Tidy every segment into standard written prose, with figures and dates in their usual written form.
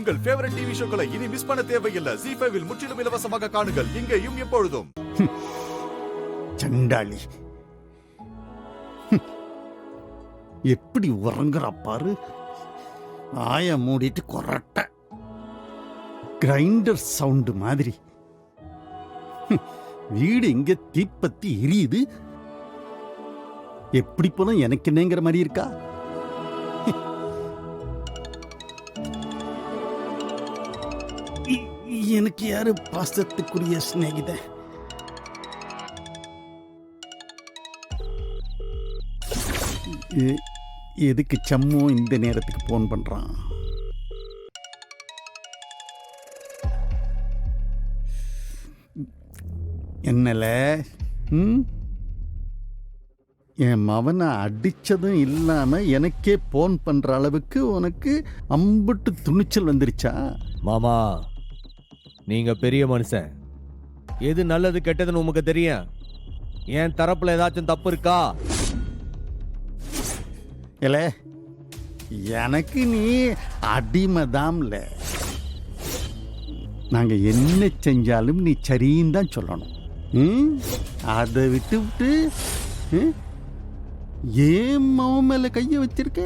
உங்கள் favourite TV ஷோக்களை இனி miss பண்ண தேவையில்லை. ZEE5 இல் முற்றிலும் இலவசமாக காணுங்கள். இங்கேயும் எப்பொழுதும். சண்டாளி எப்படி உறங்குறா பாரு. ஆய மூடிட்டு கொரட்ட கிரைண்டர் சவுண்டு மாதிரி. வீடு எங்க தீப்பத்தி எரியுது. எப்படி போனா எனக்கு என்னங்கிற மாதிரி இருக்கா. எனக்கு யாரு பாசத்துக்குரிய சிநேகித. எதுக்கு சம்மு இந்த நேரத்துக்கு போன் பண்றான்? என்னல என் மவனை அடிச்சதும் இல்லாம எனக்கே போன் பண்ற அளவுக்கு உனக்கு அம்புட்டு துணிச்சல் வந்துருச்சா? மாமா, நீங்க பெரிய மனுஷன். எது நல்லது கெட்டதுன்னு உமக்கு தெரியும். என் தரப்புல ஏதாச்சும் தப்பு இருக்கா? இல்ல, எனக்கு நீ அடிமைதான்ல. நாங்க என்ன செஞ்சாலும் நீ சரின்னு தான் சொல்லணும். அதை விட்டு விட்டு ஏன் மாவன் மேல கைய வச்சிருக்க?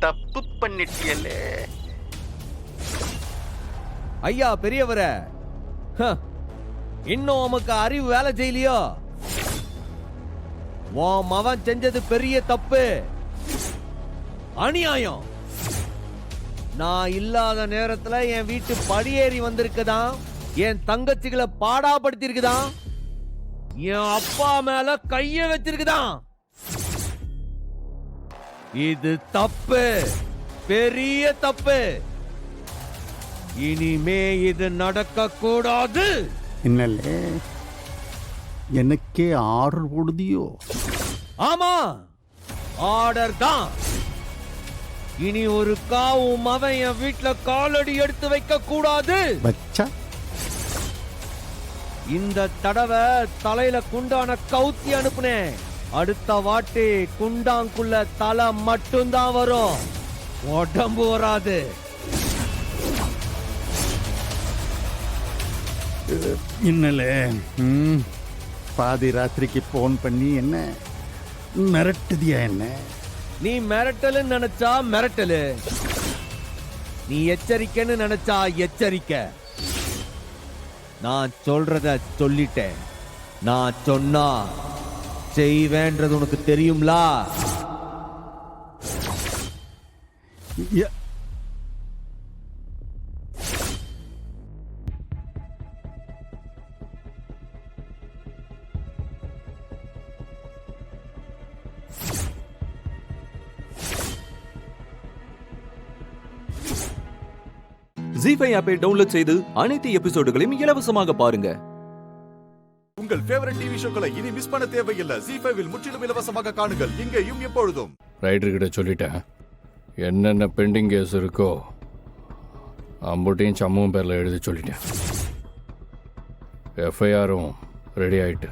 தப்பு பண்ணிட்டியல்ல. ஐயா பெரியவர, இன்னும் உமக்கு அறிவு வேலை செய்யலையோ? உன் மவன் செஞ்சது பெரிய தப்பு, அநியாயம். நான் இல்லாத நேரத்துல என் வீட்டு படியேறி வந்திருக்குதான், என் தங்கச்சிகளை பாடாப்படுத்திருக்குதான், என் அப்பா மேல கைய வச்சிருக்குதான். இது தப்பு, பெரிய தப்பு. இனிமே இது நடக்க கூடாது. என்னல்ல, எனக்கே ஆர்டர் போடுதியோ? ஆமா, ஆர்டர் தான். இனி ஒரு காவும் அவன் என் வீட்டுல காலடி எடுத்து வைக்க கூடாது. வச்சா இந்த தடவை தலையில குண்டான கவுத்தி அனுப்புனேன். அடுத்த வாட்டி குண்டாங்குள்ள தலை மட்டும்தான் வரும், உடம்பு வராது. என்னல, பாதி ராத்திரிக்கு போன் பண்ணி என்ன மிரட்டுதியா? என்ன நீ மிரட்டலு நினைச்சா மிரட்டலு, நீ எச்சரிக்கைன்னு நினைச்சா எச்சரிக்கை. நான் சொல்றத சொல்லிட்டேன். நான் சொன்னா செய்வேன்றது உனக்கு தெரியும்லா? ZEE5 ஆப்பை டவுன்லோட் செய்து அனைத்து எபிசோடுகளையும் இலவசமாக பாருங்க. உங்கள் ஃபேவரட் டிவி ஷோக்களை இனி மிஸ் பண்ண தேவையில்லை. ZEE5 இல் முற்றிலும் இலவசமாக காணுங்கள். இங்கேயும் எப்பொழுதும். ரைடர்கிட்ட சொல்லிட்டேன், என்னென்ன பெண்டிங் கேஸ் இருக்கோ அம்புட்டையும் சம்மும் பேரில் எழுதி சொல்லிட்டேன். எஃப்ஐஆரும் ரெடி ஆயிட்டு.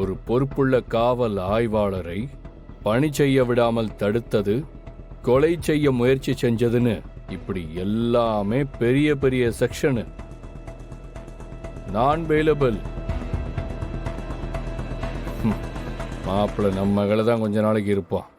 ஒரு பொறுப்புள்ள காவல் ஆய்வாளரை பணி செய்ய விடாமல் தடுத்தது, கொலை செய்ய முயற்சி செஞ்சதுன்னு இப்படி எல்லாமே பெரிய பெரிய செக்ஷனு. நான் பெயிலபிள். மாப்பிள்ள நம்ம மகளை தான் கொஞ்ச நாளைக்கு இருப்பான்.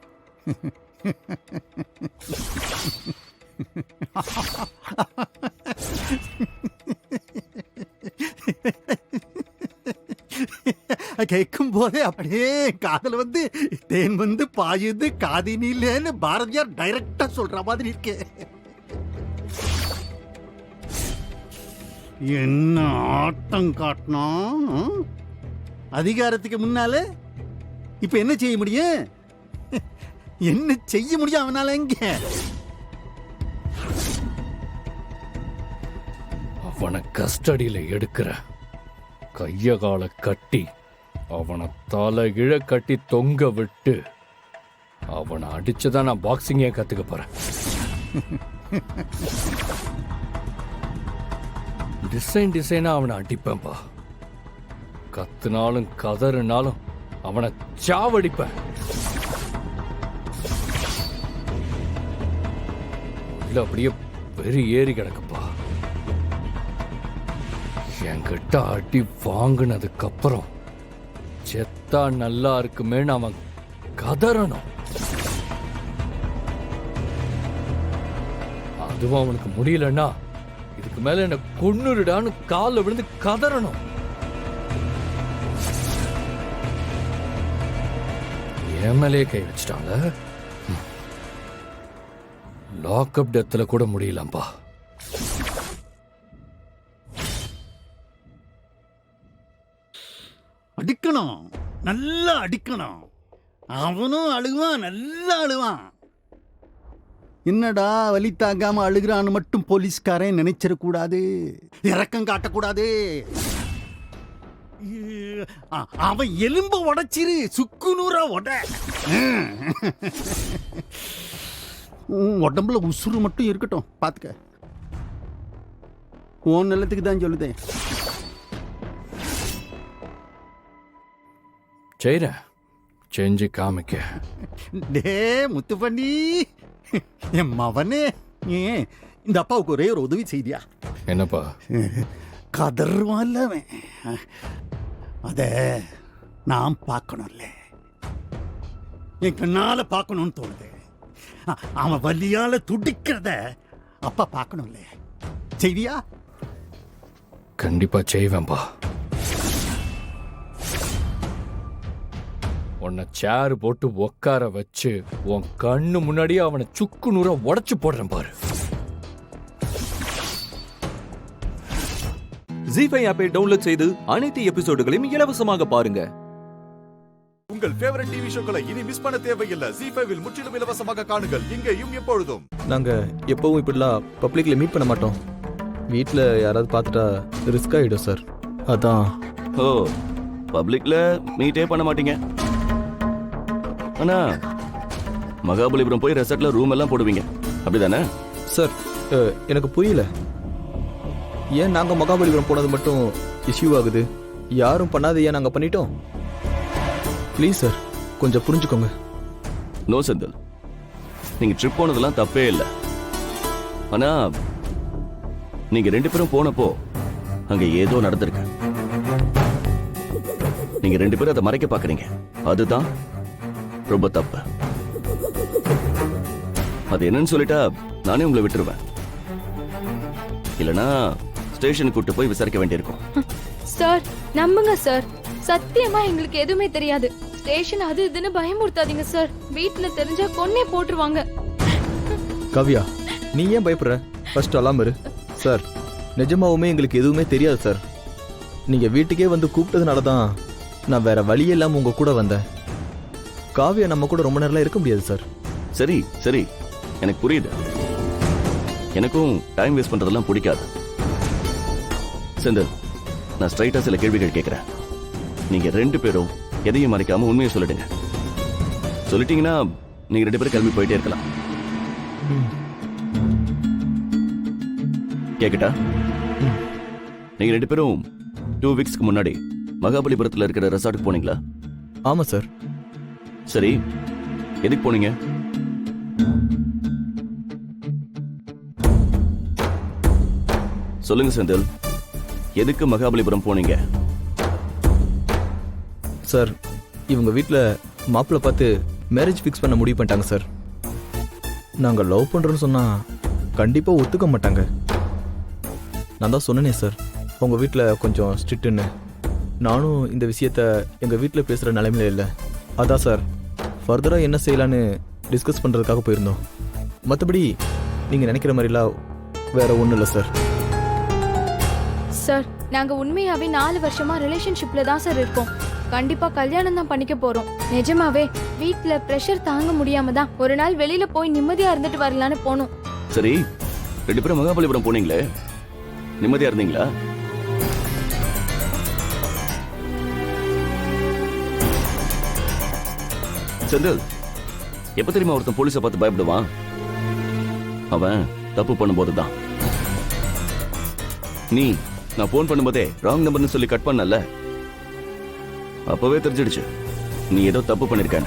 கேட்கும் போதே அப்படியே காதல் வந்து தேன் வந்து பாயுது காதினிலேன்னு பாரதியார் டைரக்டா சொல்ற மாதிரி இருக்கே. என்ன ஆட்டம் காட்டினா அதிகாரத்துக்கு முன்னால இப்ப என்ன செய்ய முடியும்? என்ன செய்ய முடியும் அவனால? எங்க அவனை கஸ்டடியில எடுக்கிற, கைய கால கட்டி அவனை தலைகிழ கட்டி தொங்க விட்டு அவனை அடிச்சுதான் நான் பாக்ஸிங்கே கத்துக்க போறேன். டிசைனா அவனை அடிப்பேன்பா. கத்துனாலும் கதறுனாலும் அவனை சாவடிப்பேன். உள்ள அப்படியே வெறி ஏறி கிடக்குப்பா. என்கிட்ட அடி வாங்கினதுக்கு அப்புறம் செத்தா நல்லா இருக்குமேன்னு அவன் கதறணும். அதுவும் அவனுக்கு முடியலன்னா இதுக்கு மேல என்ன கொன்னுடுடான்னு காலில் விழுந்து கதறணும். என் மேலேயே கை வச்சிட்டாங்க. லாக்அப் டெத்துல கூட முடியலம்பா. அடிக்கணும், நல்லா அடிக்கணும். அவனும் அழுவான், நல்லா அழுவான். என்னடா வலி தாங்காம அழுகிறான்னு மட்டும் போலீஸ்காரன் நினைச்சிடக்கூடாது, இரக்கம் காட்டக்கூடாது. அவன் எலும்ப உடைச்சிரு, சுக்குநூறா உட. உடம்புல உசுறு மட்டும் இருக்கட்டும், பாத்துக்க. உன் நிலத்துக்கு தான் சொல்லுதேன். செய்றேன், செஞ்சு காமிக்க. டே முத்துப்பண்ணி, என் மவனே, ஏன் இந்த அப்பாவுக்கு ஒரே ஒரு உதவி செய்தியா? என்னப்பா? கதறுவான்ல அவன், அத நான் பார்க்கணும்ல, என் கண்ணால பார்க்கணும்னு தோணுது. அவன் வலியால துடிக்கிறத அப்பா பார்க்கணும்ல, செய்வியா? கண்டிப்பா செய்வேன்பா. உன்னை சேர் போட்டு உட்கார வச்சு உன் கண்ணு முன்னாடியே அவனை சுக்கு நூறா உடைச்சு போடுறேன் பாரு. ஜீஃபை ஆப்பை டவுன்லோட் செய்து அனைத்து எபிசோடுகளையும் இலவசமாக பாருங்க. உங்கள் ஃபேவரட் டிவி ஷோக்களை இனி மிஸ் பண்ண தேவையில்லை. ஜீஃபைவில் முற்றிலும் இலவசமாக காணுங்கள், இங்கேயும் எப்பொழுதும். நாங்க எப்பவும் இப்படிலாம் பப்ளிக்ல மீட் பண்ண மாட்டோம். வீட்டில் யாராவது பார்த்துட்டா ரிஸ்க் ஆகிடும் சார். அதான். ஓ, பப்ளிக்ல மீட்டே பண்ண மாட்டீங்க. ஆனா மகாபலிபுரம் போய் ரெசார்ட்ல ரூம் எல்லாம் போடுவீங்க, அப்படிதானே? சார் எனக்கு புரியல, ஏன் நாங்கள் மகாபலிபுரம் போனது மட்டும் இஷ்யூ ஆகுது, யாரும் பண்ணாத ஏன் நாங்கள் பண்ணிட்டோம்? ப்ளீஸ் சார், கொஞ்சம் புரிஞ்சுக்கோங்க. நோ செந்தில், நீங்க ட்ரிப் போனதெல்லாம் தப்பே இல்லை. ஆனா நீங்க 2 பேரும் போனப்போ அங்க ஏதோ நடந்திருக்கு. நீங்க 2 பேரும் அதை மறைக்க பாக்குறீங்க, அதுதான் ரொம்ப தப்பு. அது என்னன்னு சொல்லிட்டா நானே உங்களை விட்டுருவேன், இல்லனா ஸ்டேஷனுக்கு கூட்டு போய் விசாரிக்க வேண்டியிருக்கும். சார் நம்புங்க சார், சத்தியமா எங்களுக்கு எதுவுமே தெரியாது. ஸ்டேஷன் அது இதுன்னு பயமுறுத்தாதீங்க சார், வீட்டுல தெரிஞ்சா கொன்னே போட்டுருவாங்க. கவ்யா, நீ ஏன் பயப்படுற? ஃபர்ஸ்ட் அலாம் இரு. சார் நிஜமாவுமே எங்களுக்கு எதுவுமே தெரியாது சார். நீங்கள் வீட்டுக்கே வந்து கூப்பிட்டதுனால தான் நான் வேற வழியே இல்லாமல் உங்கள் கூட வந்தேன். காவியா நம்ம கூட ரொம்ப நேரம்லாம் இருக்க முடியாது சார். சரி சரி, எனக்கு புரியுது. எனக்கும் டைம் வேஸ்ட் பண்றதெல்லாம் பிடிக்காது. செந்தில், நான் ஸ்ட்ரைட்டா சில கேள்விகள் கேட்கிறேன். நீங்க 2 பேரும் எதையும் மறைக்காம உண்மையை சொல்லிடுங்க. சொல்லிட்டீங்கன்னா நீங்க 2 பேரும் கிளம்பி போயிட்டே இருக்கலாம். கேக்கட்டா? நீங்க 2 பேரும் 2 வீக்ஸ்க்கு முன்னாடி மகாபலிபுரத்துல இருக்கிற ரெசார்ட்டுக்கு போனீங்களா? ஆமாம் சார். சரி, எதுக்கு போனீங்க? சொல்லுங்க செந்தில், எதுக்கு மகாபலிபுரம் போனீங்க? சார் இவங்க வீட்டில் மாப்பிள்ளை பார்த்து மேரேஜ் ஃபிக்ஸ் பண்ண முடிவு பண்ணிட்டாங்க சார். நாங்கள் லவ் பண்ணுறோன்னு சொன்னால் கண்டிப்பாக ஒத்துக்க மாட்டாங்க. நான் தான் சொன்னேனே சார், உங்கள் வீட்டில் கொஞ்சம் ஸ்ட்ரிக்ட்டுன்னு. நானும் இந்த விஷயத்த எங்கள் வீட்டில் பேசுகிற நிலைமையில இல்லை. அதான் சார் ஃபர்தராக என்ன செய்யலான்னு டிஸ்கஸ் பண்ணுறதுக்காக போயிருந்தோம். மற்றபடி நீங்கள் நினைக்கிற மாதிரிலாம் வேற ஒன்றும் இல்லை சார். சார் நாங்க உண்மையாவே 4 வருஷமா ரிலேஷன்ஷிப்ல தான் சார் இருக்கோம். கண்டிப்பா கல்யாணம் தான் பண்ணிக்க போறோம். நிஜமாவே வீட்ல பிரஷர் தாங்க முடியாம தான் ஒரு நாள் வெளியில போய் நிம்மதியா இருந்துட்டு வரலான்னு போனோம். சரி, 2 பேரும் மகாபலிபுரம் போனீங்களே, நிம்மதியா இருந்தீங்களா? செந்தில், எப்ப தெரியுமா ஒருத்தன் போலீஸை பார்த்து பயப்படுவான்? அவன் தப்பு பண்ணும்போது தான். நீ நான் போன் பண்ணும்போதே ராங் நம்பர்னு சொல்லி கட் பண்ணல, அப்பவே தெரிஞ்சிடுச்சு நீ ஏதோ தப்பு பண்ணிருக்க.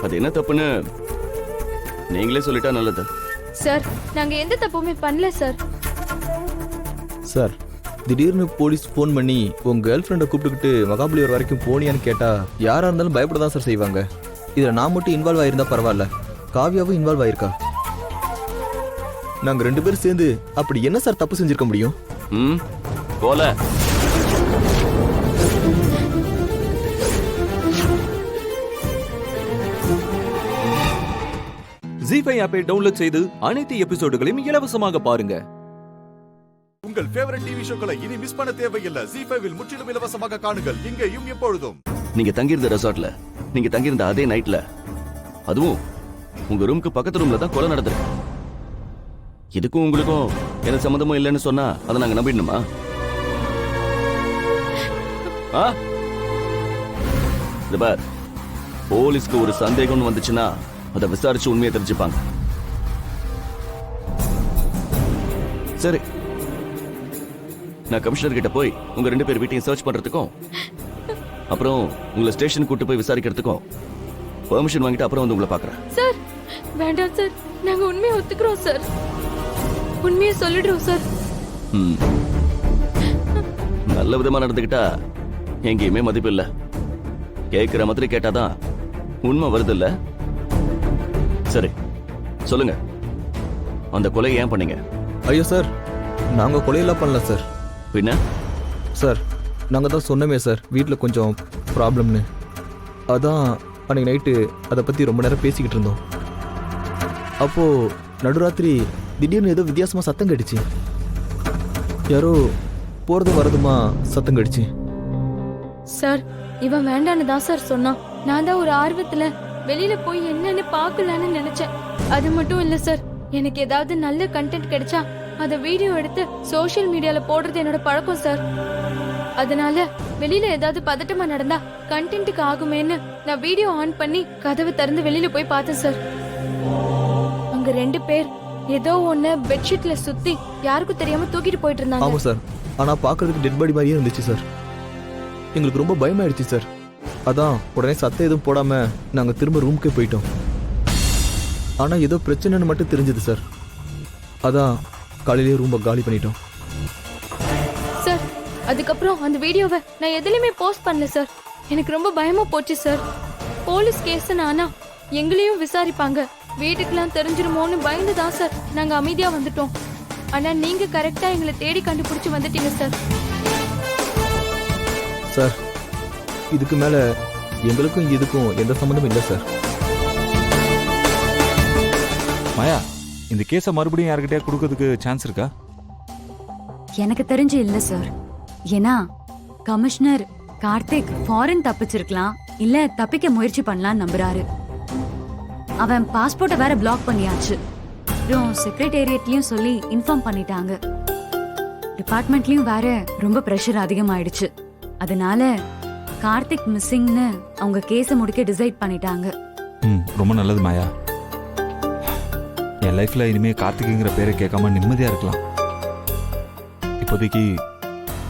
அது என்ன தப்புன்னு நீங்களே சொல்லிட்டா நல்லது. சார் நாங்க எந்த தப்புமே பண்ணல சார். சார், திடீர்னு போலீஸ் ஃபோன் பண்ணி உங்க கேர்ள் ஃப்ரெண்டை கூப்பிட்டுக்கிட்டு மகாபலிபுரம் வரைக்கும் போனியான்னு கேட்டா யாரா இருந்தாலும் பயப்பட தான் சார் செய்வாங்க. இதுல நான் மட்டும் இன்வால்வ் ஆயிருந்தா பரவாயில்ல, காவியாவும் இன்வால்வ் ஆயிருக்கா. நாங்க 2 பேரும் சேர்ந்து அப்படி என்ன சார் தப்பு செஞ்சிருக்க முடியும்? போல ஜி5 ஆப்பை டவுன்லோட் செய்து அனைத்து எபிசோடுகளையும் இலவசமாக பாருங்க. உங்கள் ஃபேவரட் டிவி ஷோக்களை இனி மிஸ் பண்ண தேவையில்லை. ஜி5வில் முற்றிலும் இலவசமாக காணுங்கள் இங்கேயும் எப்பொழுதும். நீங்க தங்கியிருந்த ரெசார்ட்ல, நீங்க தங்கியிருந்த அதே நைட்ல, அதுவும் உங்க ரூமுக்கு பக்கத்து ரூம்ல தான் கொலை நடந்திருக்கு. இதுக்கும் உங்களுக்கும் எந்த சம்மந்தமும் இல்லைன்னு சொன்னா அதை நாங்க நம்பிடணுமா? போலீஸ்க்கு ஒரு சந்தேகம்னு வந்துச்சுன்னா அதை விசாரிச்சு உண்மையை தெரிஞ்சுப்பாங்க. சரி, நான் கமிஷனர் கிட்ட போய் உங்க 2 பேர் வீட்டையும் சர்ச் பண்றதுக்கும் அப்புறம் உங்களை ஸ்டேஷன் கூட்டு போய் விசாரிக்கிறதுக்கும் பெர்மிஷன் வாங்கிட்டு அப்புறம் வந்து உங்களை பாக்குறேன். சார் வேண்டாம் சார், நாங்க உண்மையை ஒத்துக்கிறோம் சார், உண்மையை சொல்லிடுறோம் சார். நல்ல விதமா நடந்துக்கிட்டா எங்கேயுமே மதிப்பு இல்ல. கேட்கிற மாதிரி கேட்டாதான் உண்மை வருது இல்ல? சரி சொல்லுங்க, அந்த கொலையை ஏன் பண்ணீங்க? ஐயோ சார், நாங்க கொலையெல்லாம் பண்ணல சார். பின்ன? சார், நாங்க தான் சொன்னோமே சார் வீட்டில் கொஞ்சம் ப்ராப்ளம்னு. அதான் அன்னைக்கு நைட்டு அதை பற்றி ரொம்ப நேரம் பேசிக்கிட்டு இருந்தோம். அப்போ நடுராத்திரி திடீர்னு ஏதோ வித்தியாசமாக சத்தம் கடிச்சு, யாரோ போகிறதும் வரதுமா சத்தம் கடிச்சு. சார் இவன் வேண்டான்னு தான் சார் சொன்னான். நான் தான் ஒரு ஆர்வத்துல வெளியில போய் என்னன்னு பாக்கலான்னு நினைச்சேன். அது மட்டும் இல்ல சார், எனக்கு ஏதாவது நல்ல கண்டென்ட் கிடைச்சா அத வீடியோ எடுத்து சோஷியல் மீடியால போடுறது என்னோட பழக்கம் சார். அதனால வெளியில ஏதாவது பதட்டமா நடந்தா கண்டென்ட்டுக்கு ஆகுமேன்னு நான் வீடியோ ஆன் பண்ணி கதவை திறந்து வெளியில போய் பார்த்தேன் சார். அங்க 2 பேர் ஏதோ ஒண்ணு பெட்ஷீட்ல சுத்தி யாருக்கும் தெரியாம தூக்கிட்டு போயிட்டு இருந்தாங்க. ஆமாம் சார், ஆனால் பார்க்கறதுக்கு டெட் பாடி மாதிரியே இருந்துச்சு சார். எங்களுக்கு ரொம்ப பயமாயிடுச்சு சார். அதான் உடனே சத்தம் எதுவும் போடாம நாங்கள் திரும்ப ரூமுக்கே போயிட்டோம். ஆனால் ஏதோ பிரச்சனைன்னு மட்டும் தெரிஞ்சது சார். அதான் காலையிலேயே ரூமை காலி பண்ணிட்டோம் சார். அதுக்கப்புறம் அந்த வீடியோவை நான் எதுலயுமே போஸ்ட் பண்ணல சார். எனக்கு ரொம்ப பயமா போச்சு சார். போலீஸ் கேஸ் ஆனா எங்களையும் விசாரிப்பாங்க, வீட்டுக்கெல்லாம் தெரிஞ்சிருமோன்னு பயந்து தான் சார் நாங்க அமைதியா வந்துட்டோம். ஆனா நீங்க கரெக்டா எங்களை தேடி கண்டுபிடிச்சு வந்துட்டீங்க சார். சார், இதுக்கு மேலே எங்களுக்கும் இதுக்கும் எந்த சம்மந்தமும் இல்லை சார். மாயா, இந்த கேஸை மறுபடியும் யார்கிட்டயா கொடுக்கறதுக்கு சான்ஸ் இருக்கா? எனக்கு தெரிஞ்சு இல்ல சார். ஏன்னா கமிஷனர் கார்த்திக் ஃபாரின் தப்பிச்சிருக்கலாம், இல்ல தப்பிக்க முயற்சி பண்ணலாம்னு நம்புறாரு. அவன் பாஸ்போர்ட்டை வேற பிளாக் பண்ணியாச்சு. அப்புறம் செக்ரட்டேரியட்லயும் சொல்லி இன்ஃபார்ம் பண்ணிட்டாங்க. டிபார்ட்மெண்ட்லயும் வேற ரொம்ப பிரஷர் அதிகமாயிடுச்சு. அதனால கார்த்திக் மிஸ்ஸிங்னு அவங்க கேஸை முடிக்க டிசைட் பண்ணிட்டாங்க. ரொம்ப நல்லது மாயா. என் லைஃப்ல இனிமே கார்த்திக்ங்கிற பேரை கேட்காம நிம்மதியா இருக்கலாம். இப்போதைக்கு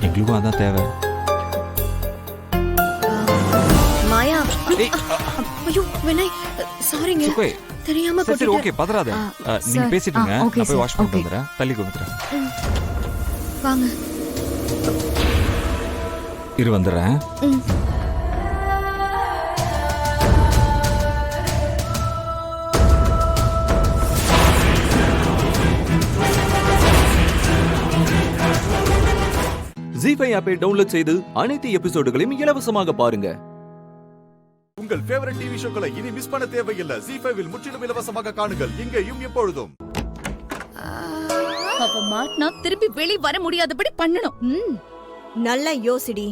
எங்களுக்கும் அதான் தேவை. மாயா, ஐயோ வினய், சாரிங்க, தெரியாம சரி ஓகே, பதறாத. நீங்க பேசிட்டு இருங்க, நான் போய் வாஷ் பண்ணிட்டு வந்துறேன். தள்ளி வந்துறேன். வாங்க. இரு வந்துறேன். ஜி5 ஆப்பை டவுன்லோட் செய்து அனைத்து எபிசோடுகளையும் இலவசமாக பாருங்க. உங்கள் ஃபேவரட் டிவி ஷோக்களை இனி மிஸ் பண்ண தேவையில்லை. ஜி5வில் முற்றிலும் இலவசமாக காணுங்கள் இங்கேயும் எப்பொழுதும். அவ மாட்னா திருப்பி வெளிய வர முடியாதபடி பண்ணணும். நல்லா யோசிடி.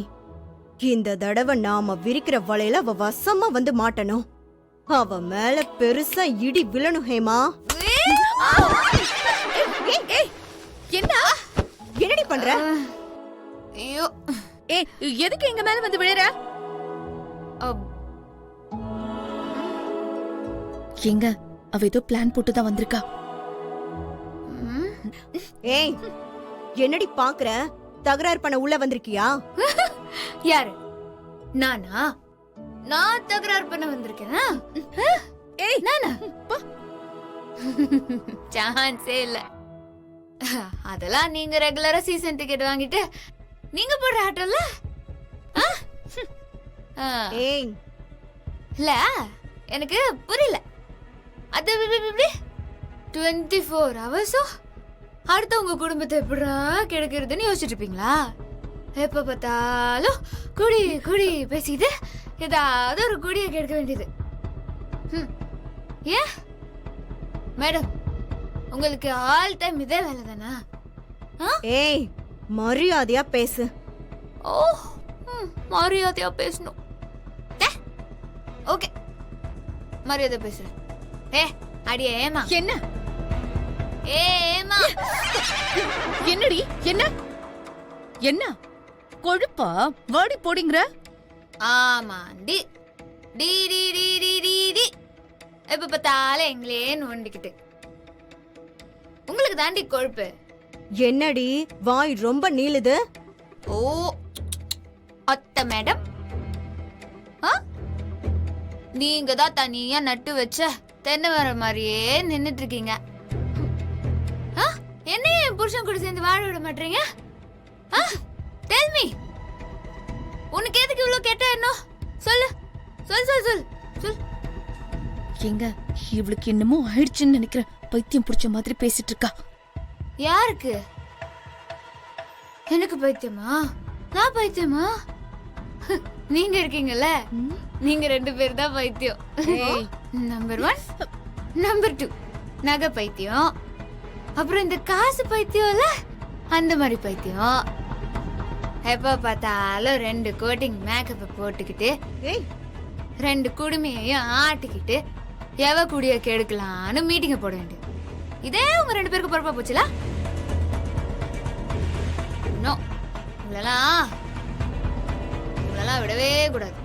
இந்த தடவை நாம விரிக்கிற வலையில அவ வசமா வந்து மாட்டணும். அவ மேல பெருசா இடி விழணும். ஹேமா, என்ன என்னடி பண்ற? ஐயோ, எதுக்கு எங்க மேல வந்து விழற? எங்க அவ ஏதோ பிளான் போட்டு தான் வந்திருக்கா. ஏய், என்னடி பாக்குற? தகராறு பண்ண உள்ள வந்திருக்கியா? யாரு? நானா? நான் தகராறு பண்ண வந்திருக்கேனா? ஏய், நானா? சான்ஸே இல்ல. அதெல்லாம் நீங்க ரெகுலரா சீசன் டிக்கெட் வாங்கிட்டு நீங்க போடுற ஆட்டோல ஏய் இல்ல எனக்கு புரியல. அது 24 ஹவர்ஸோ அடுத்தவங்க குடும்பத்தை எப்படா கெடுக்கிறதுன்னு யோசிச்சுட்டு இருப்பீங்களா? எப்ப பார்த்தாலும் குடி குடி பேசிட்டு ஏதாவது ஒரு குடியை கெடுக்க வேண்டியது. ஏன் மேடம், உங்களுக்கு ஆல் டைம் இதே வேலை தானா? ஏய் மரியாதையா பேசு. ஓ மரியாதையா பேசணும். ஓகே மரியாதை பேசுறேன். அடியே ஏமா. என்ன ஏமா என்னடி என்ன என்ன கொழுப்பா வாடி போடிங்கற? ஆமா டி டி டி டி டி டி டி எப்ப பார்த்தாலும் எங்களே நோண்டிக்கிட்டு. உங்களுக்கு தாண்டி கொழுப்பு. என்னடி வாய் ரொம்ப நீளுது? ஓ அத்தை மேடம், நீங்க தான் தனியா நட்டு வச்ச தென்னை மரம் மாதிரியே நின்னுட்டு இருக்கீங்க. என்ன என் புருஷன் கூட சேர்ந்து வாழ விட மாட்டீங்க? டெல் மீ, உனக்கு எதுக்கு இவ்வளவு கேட்ட என்ன? சொல்லு சொல் சொல் சொல் சொல். எங்க இவளுக்கு என்னமோ ஆயிடுச்சுன்னு நினைக்கிறேன். பைத்தியம் புடிச்ச மாதிரி பேசிட்டு இருக்கா. யாருக்கு? எனக்கு பைத்தியமா? நான் பைத்தியமா? நீங்க இருக்கீங்கல்ல, நீங்க 2 பேர் தான் பைத்தியம். நம்பர் 1 நம்பர் 2 நகை பைத்தியம். அப்புறம் இந்த காசு பைத்தியம்ல, அந்த மாதிரி பைத்தியம். எப்ப பார்த்தாலும் 2 கோட்டிங் மேக்கப்பை போட்டுக்கிட்டு 2 குடுமையையும் ஆட்டிக்கிட்டு எவ குடிய கெடுக்கலான்னு மீட்டிங்க போட வேண்டியது. இதே உங்க 2 பேருக்கு பொறுப்பா போச்சுல? நோ, உங்களெல்லாம் விடவே கூடாது.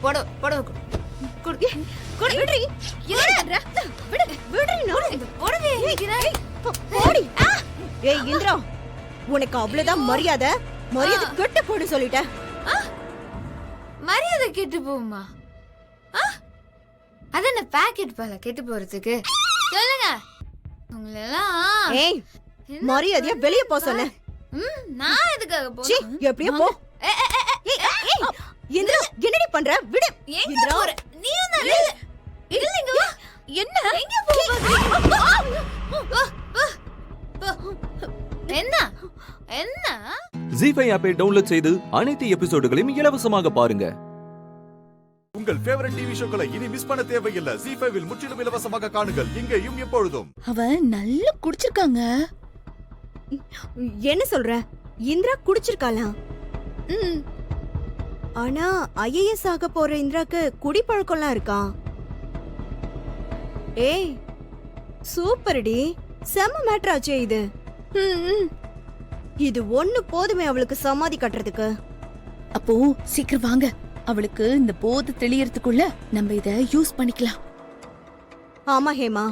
போட போட ஏய் இந்திரா, உனக்கு அவ்வளவுதான் மரியாதை. மரியாதை கெட்டு போடு சொல்லிட்ட. மரியாதை கெட்டு போகுமா? அது என்ன பாக்கெட் பால கெட்டு போறதுக்கு? சொல்லுங்க உங்களெல்லாம். ஏய் மரியாதையா வெளிய போ சொன்ன. நான் எதுக்காக போறேன்? எப்படியோ போ. இந்திரா என்னடி பண்ற? விடு. எங்க போற? நீயும் தான் இல்லங்க. வா. என்ன எங்க போற? என்ன என்ன ஜீஃபை ஆப்பை டவுன்லோட் செய்து அனைத்து எபிசோடுகளையும் இலவசமாக பாருங்க. உங்கள் ஃபேவரட் டிவி ஷோக்களை இனி மிஸ் பண்ண தேவையில்லை. ஜீஃபைவில் முற்றிலும் இலவசமாக காணுங்கள், இங்கேயும் எப்பொழுதும். அவன் நல்லா குடிச்சிருக்காங்க. என்ன சொல்ற? இந்திரா குடிச்சிருக்காளா? ஆனா ஐஏஎஸ் ஆக போற இந்திராக்கு குடிப்பழக்கம்லாம் இருக்கா? ஏய் சூப்பர்டி, செம்ம மேட்டர் ஆச்சே இது. இது ஒண்ணு போதுமே அவளுக்கு சமாதி கட்டுறதுக்கு. அப்போ சீக்கிரம் வாங்க, அவளுக்கு இந்த போது தெளியறதுக்குள்ள நம்ம இத யூஸ் பண்ணிக்கலாம். ஆமா ஹேமா,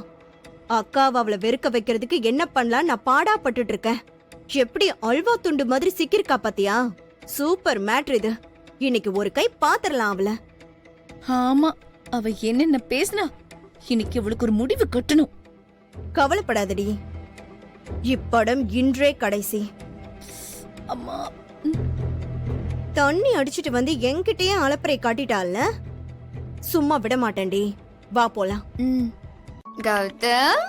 அக்காவை அவளை வெறுக்க வைக்கிறதுக்கு என்ன பண்ணலாம் நான் பாடா பட்டுட்டு இருக்கேன். எப்படி அல்வா துண்டு மாதிரி சிக்கிருக்கா பாத்தியா? சூப்பர் மேட்டர் இது. இன்னைக்கு ஒரு கை பாத்திரலாம் அவள. ஆமா, அவ என்னென்ன பேசினா இன்னைக்கு அவளுக்கு ஒரு முடிவு கட்டணும். கவலைப்படாதடி, இப்படம் இன்றே கடைசி. அம்மா தண்ணி அடிச்சிட்டு வந்து என்கிட்டயே அலப்பறை காட்டிட்டால, சும்மா விட மாட்டேன்டி. வா போலாம். Gautham,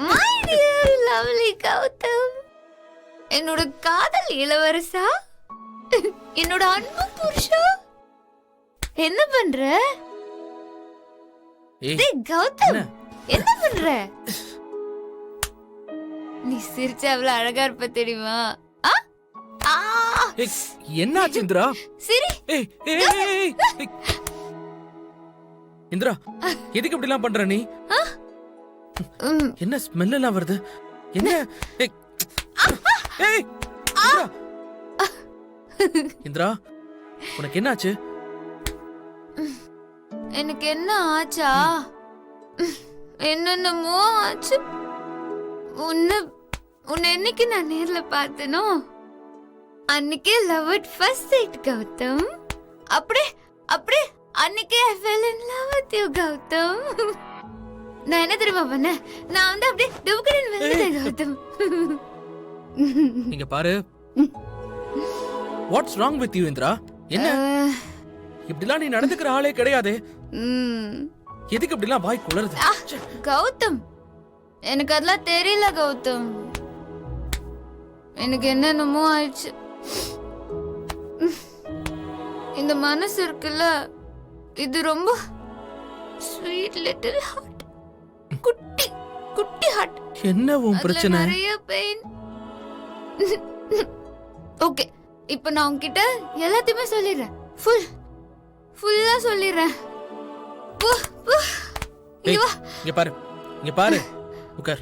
my dear lovely Gautham, என்னோட காதல் இளவரசா, என்னோட அன்பு புருஷா, என்ன பண்ற? டேய் கௌதம், என்ன பண்ற? நீ சிரிச்ச அவ்வளவு அழகா இருப்ப தெரியுமா? என்னாச்சு இந்திரா? சரி இந்திரா, எதுக்கு இப்படி எல்லாம் பண்ற நீ? என்ன ஸ்மெல் எல்லாம் வருது? என்ன? இந்திரா, உனக்கு என்ன ஆச்சு? எனக்கு என்ன ஆச்சா? என்னென்னமோ ஆச்சு. உன்னை என்னைக்கு நான் நேர்ல பார்த்தனோ அன்னைக்கே love at first sight Gautham. அப்படியே அன்னைக்கே I fell in love with you Gautham. நான் என்ன தெரியுமா பண்ணேன்? நான் வந்து அப்படியே டுபுக்குன்னு விழுந்துட்டேன் கௌதம். நீங்க பாரு. What's wrong with you Indira? என்ன இப்படிலாம் நீ நடந்துக்கிற ஆளே கிடையாது. எதுக்கு இப்படிலாம் வாய் குளறுது? கௌதம், எனக்கு அதெல்லாம் தெரியல கௌதம். எனக்கு என்னென்னமோ ஆயிடுச்சு. இந்த மனசு இருக்குல்ல, இது ரொம்ப ஸ்வீட் லிட்டில் ஹார்ட். குட்டி குட்டி ஹார்ட். என்ன உன் பிரச்சனை? நிறைய பெயின். ஓகே, இப்போ நான் உன்கிட்ட எல்லாத்தையுமே சொல்லிடுறேன். ஃபுல்லா சொல்லிடுறேன். இங்க பாரு, இங்க பாரு. உட்கார்,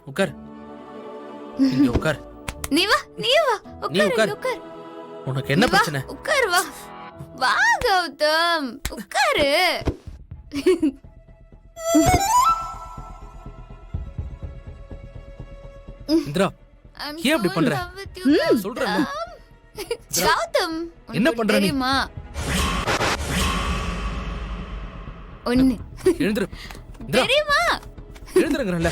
உட்கார், இங்க உட்கார். நீ வா, நீ வா, உட்கார். உனக்கு என்ன பிரச்சனை? உட்கார், வா வா கௌதம், உட்காரு. இந்திரா, ஏன் அப்படி பண்ற? சொல்றேன். கௌதம், என்ன பண்ற நீ? தெரியுமா? ஒண்ணு எழுந்துரு. தெரியுமா? எழுந்துருங்கறல.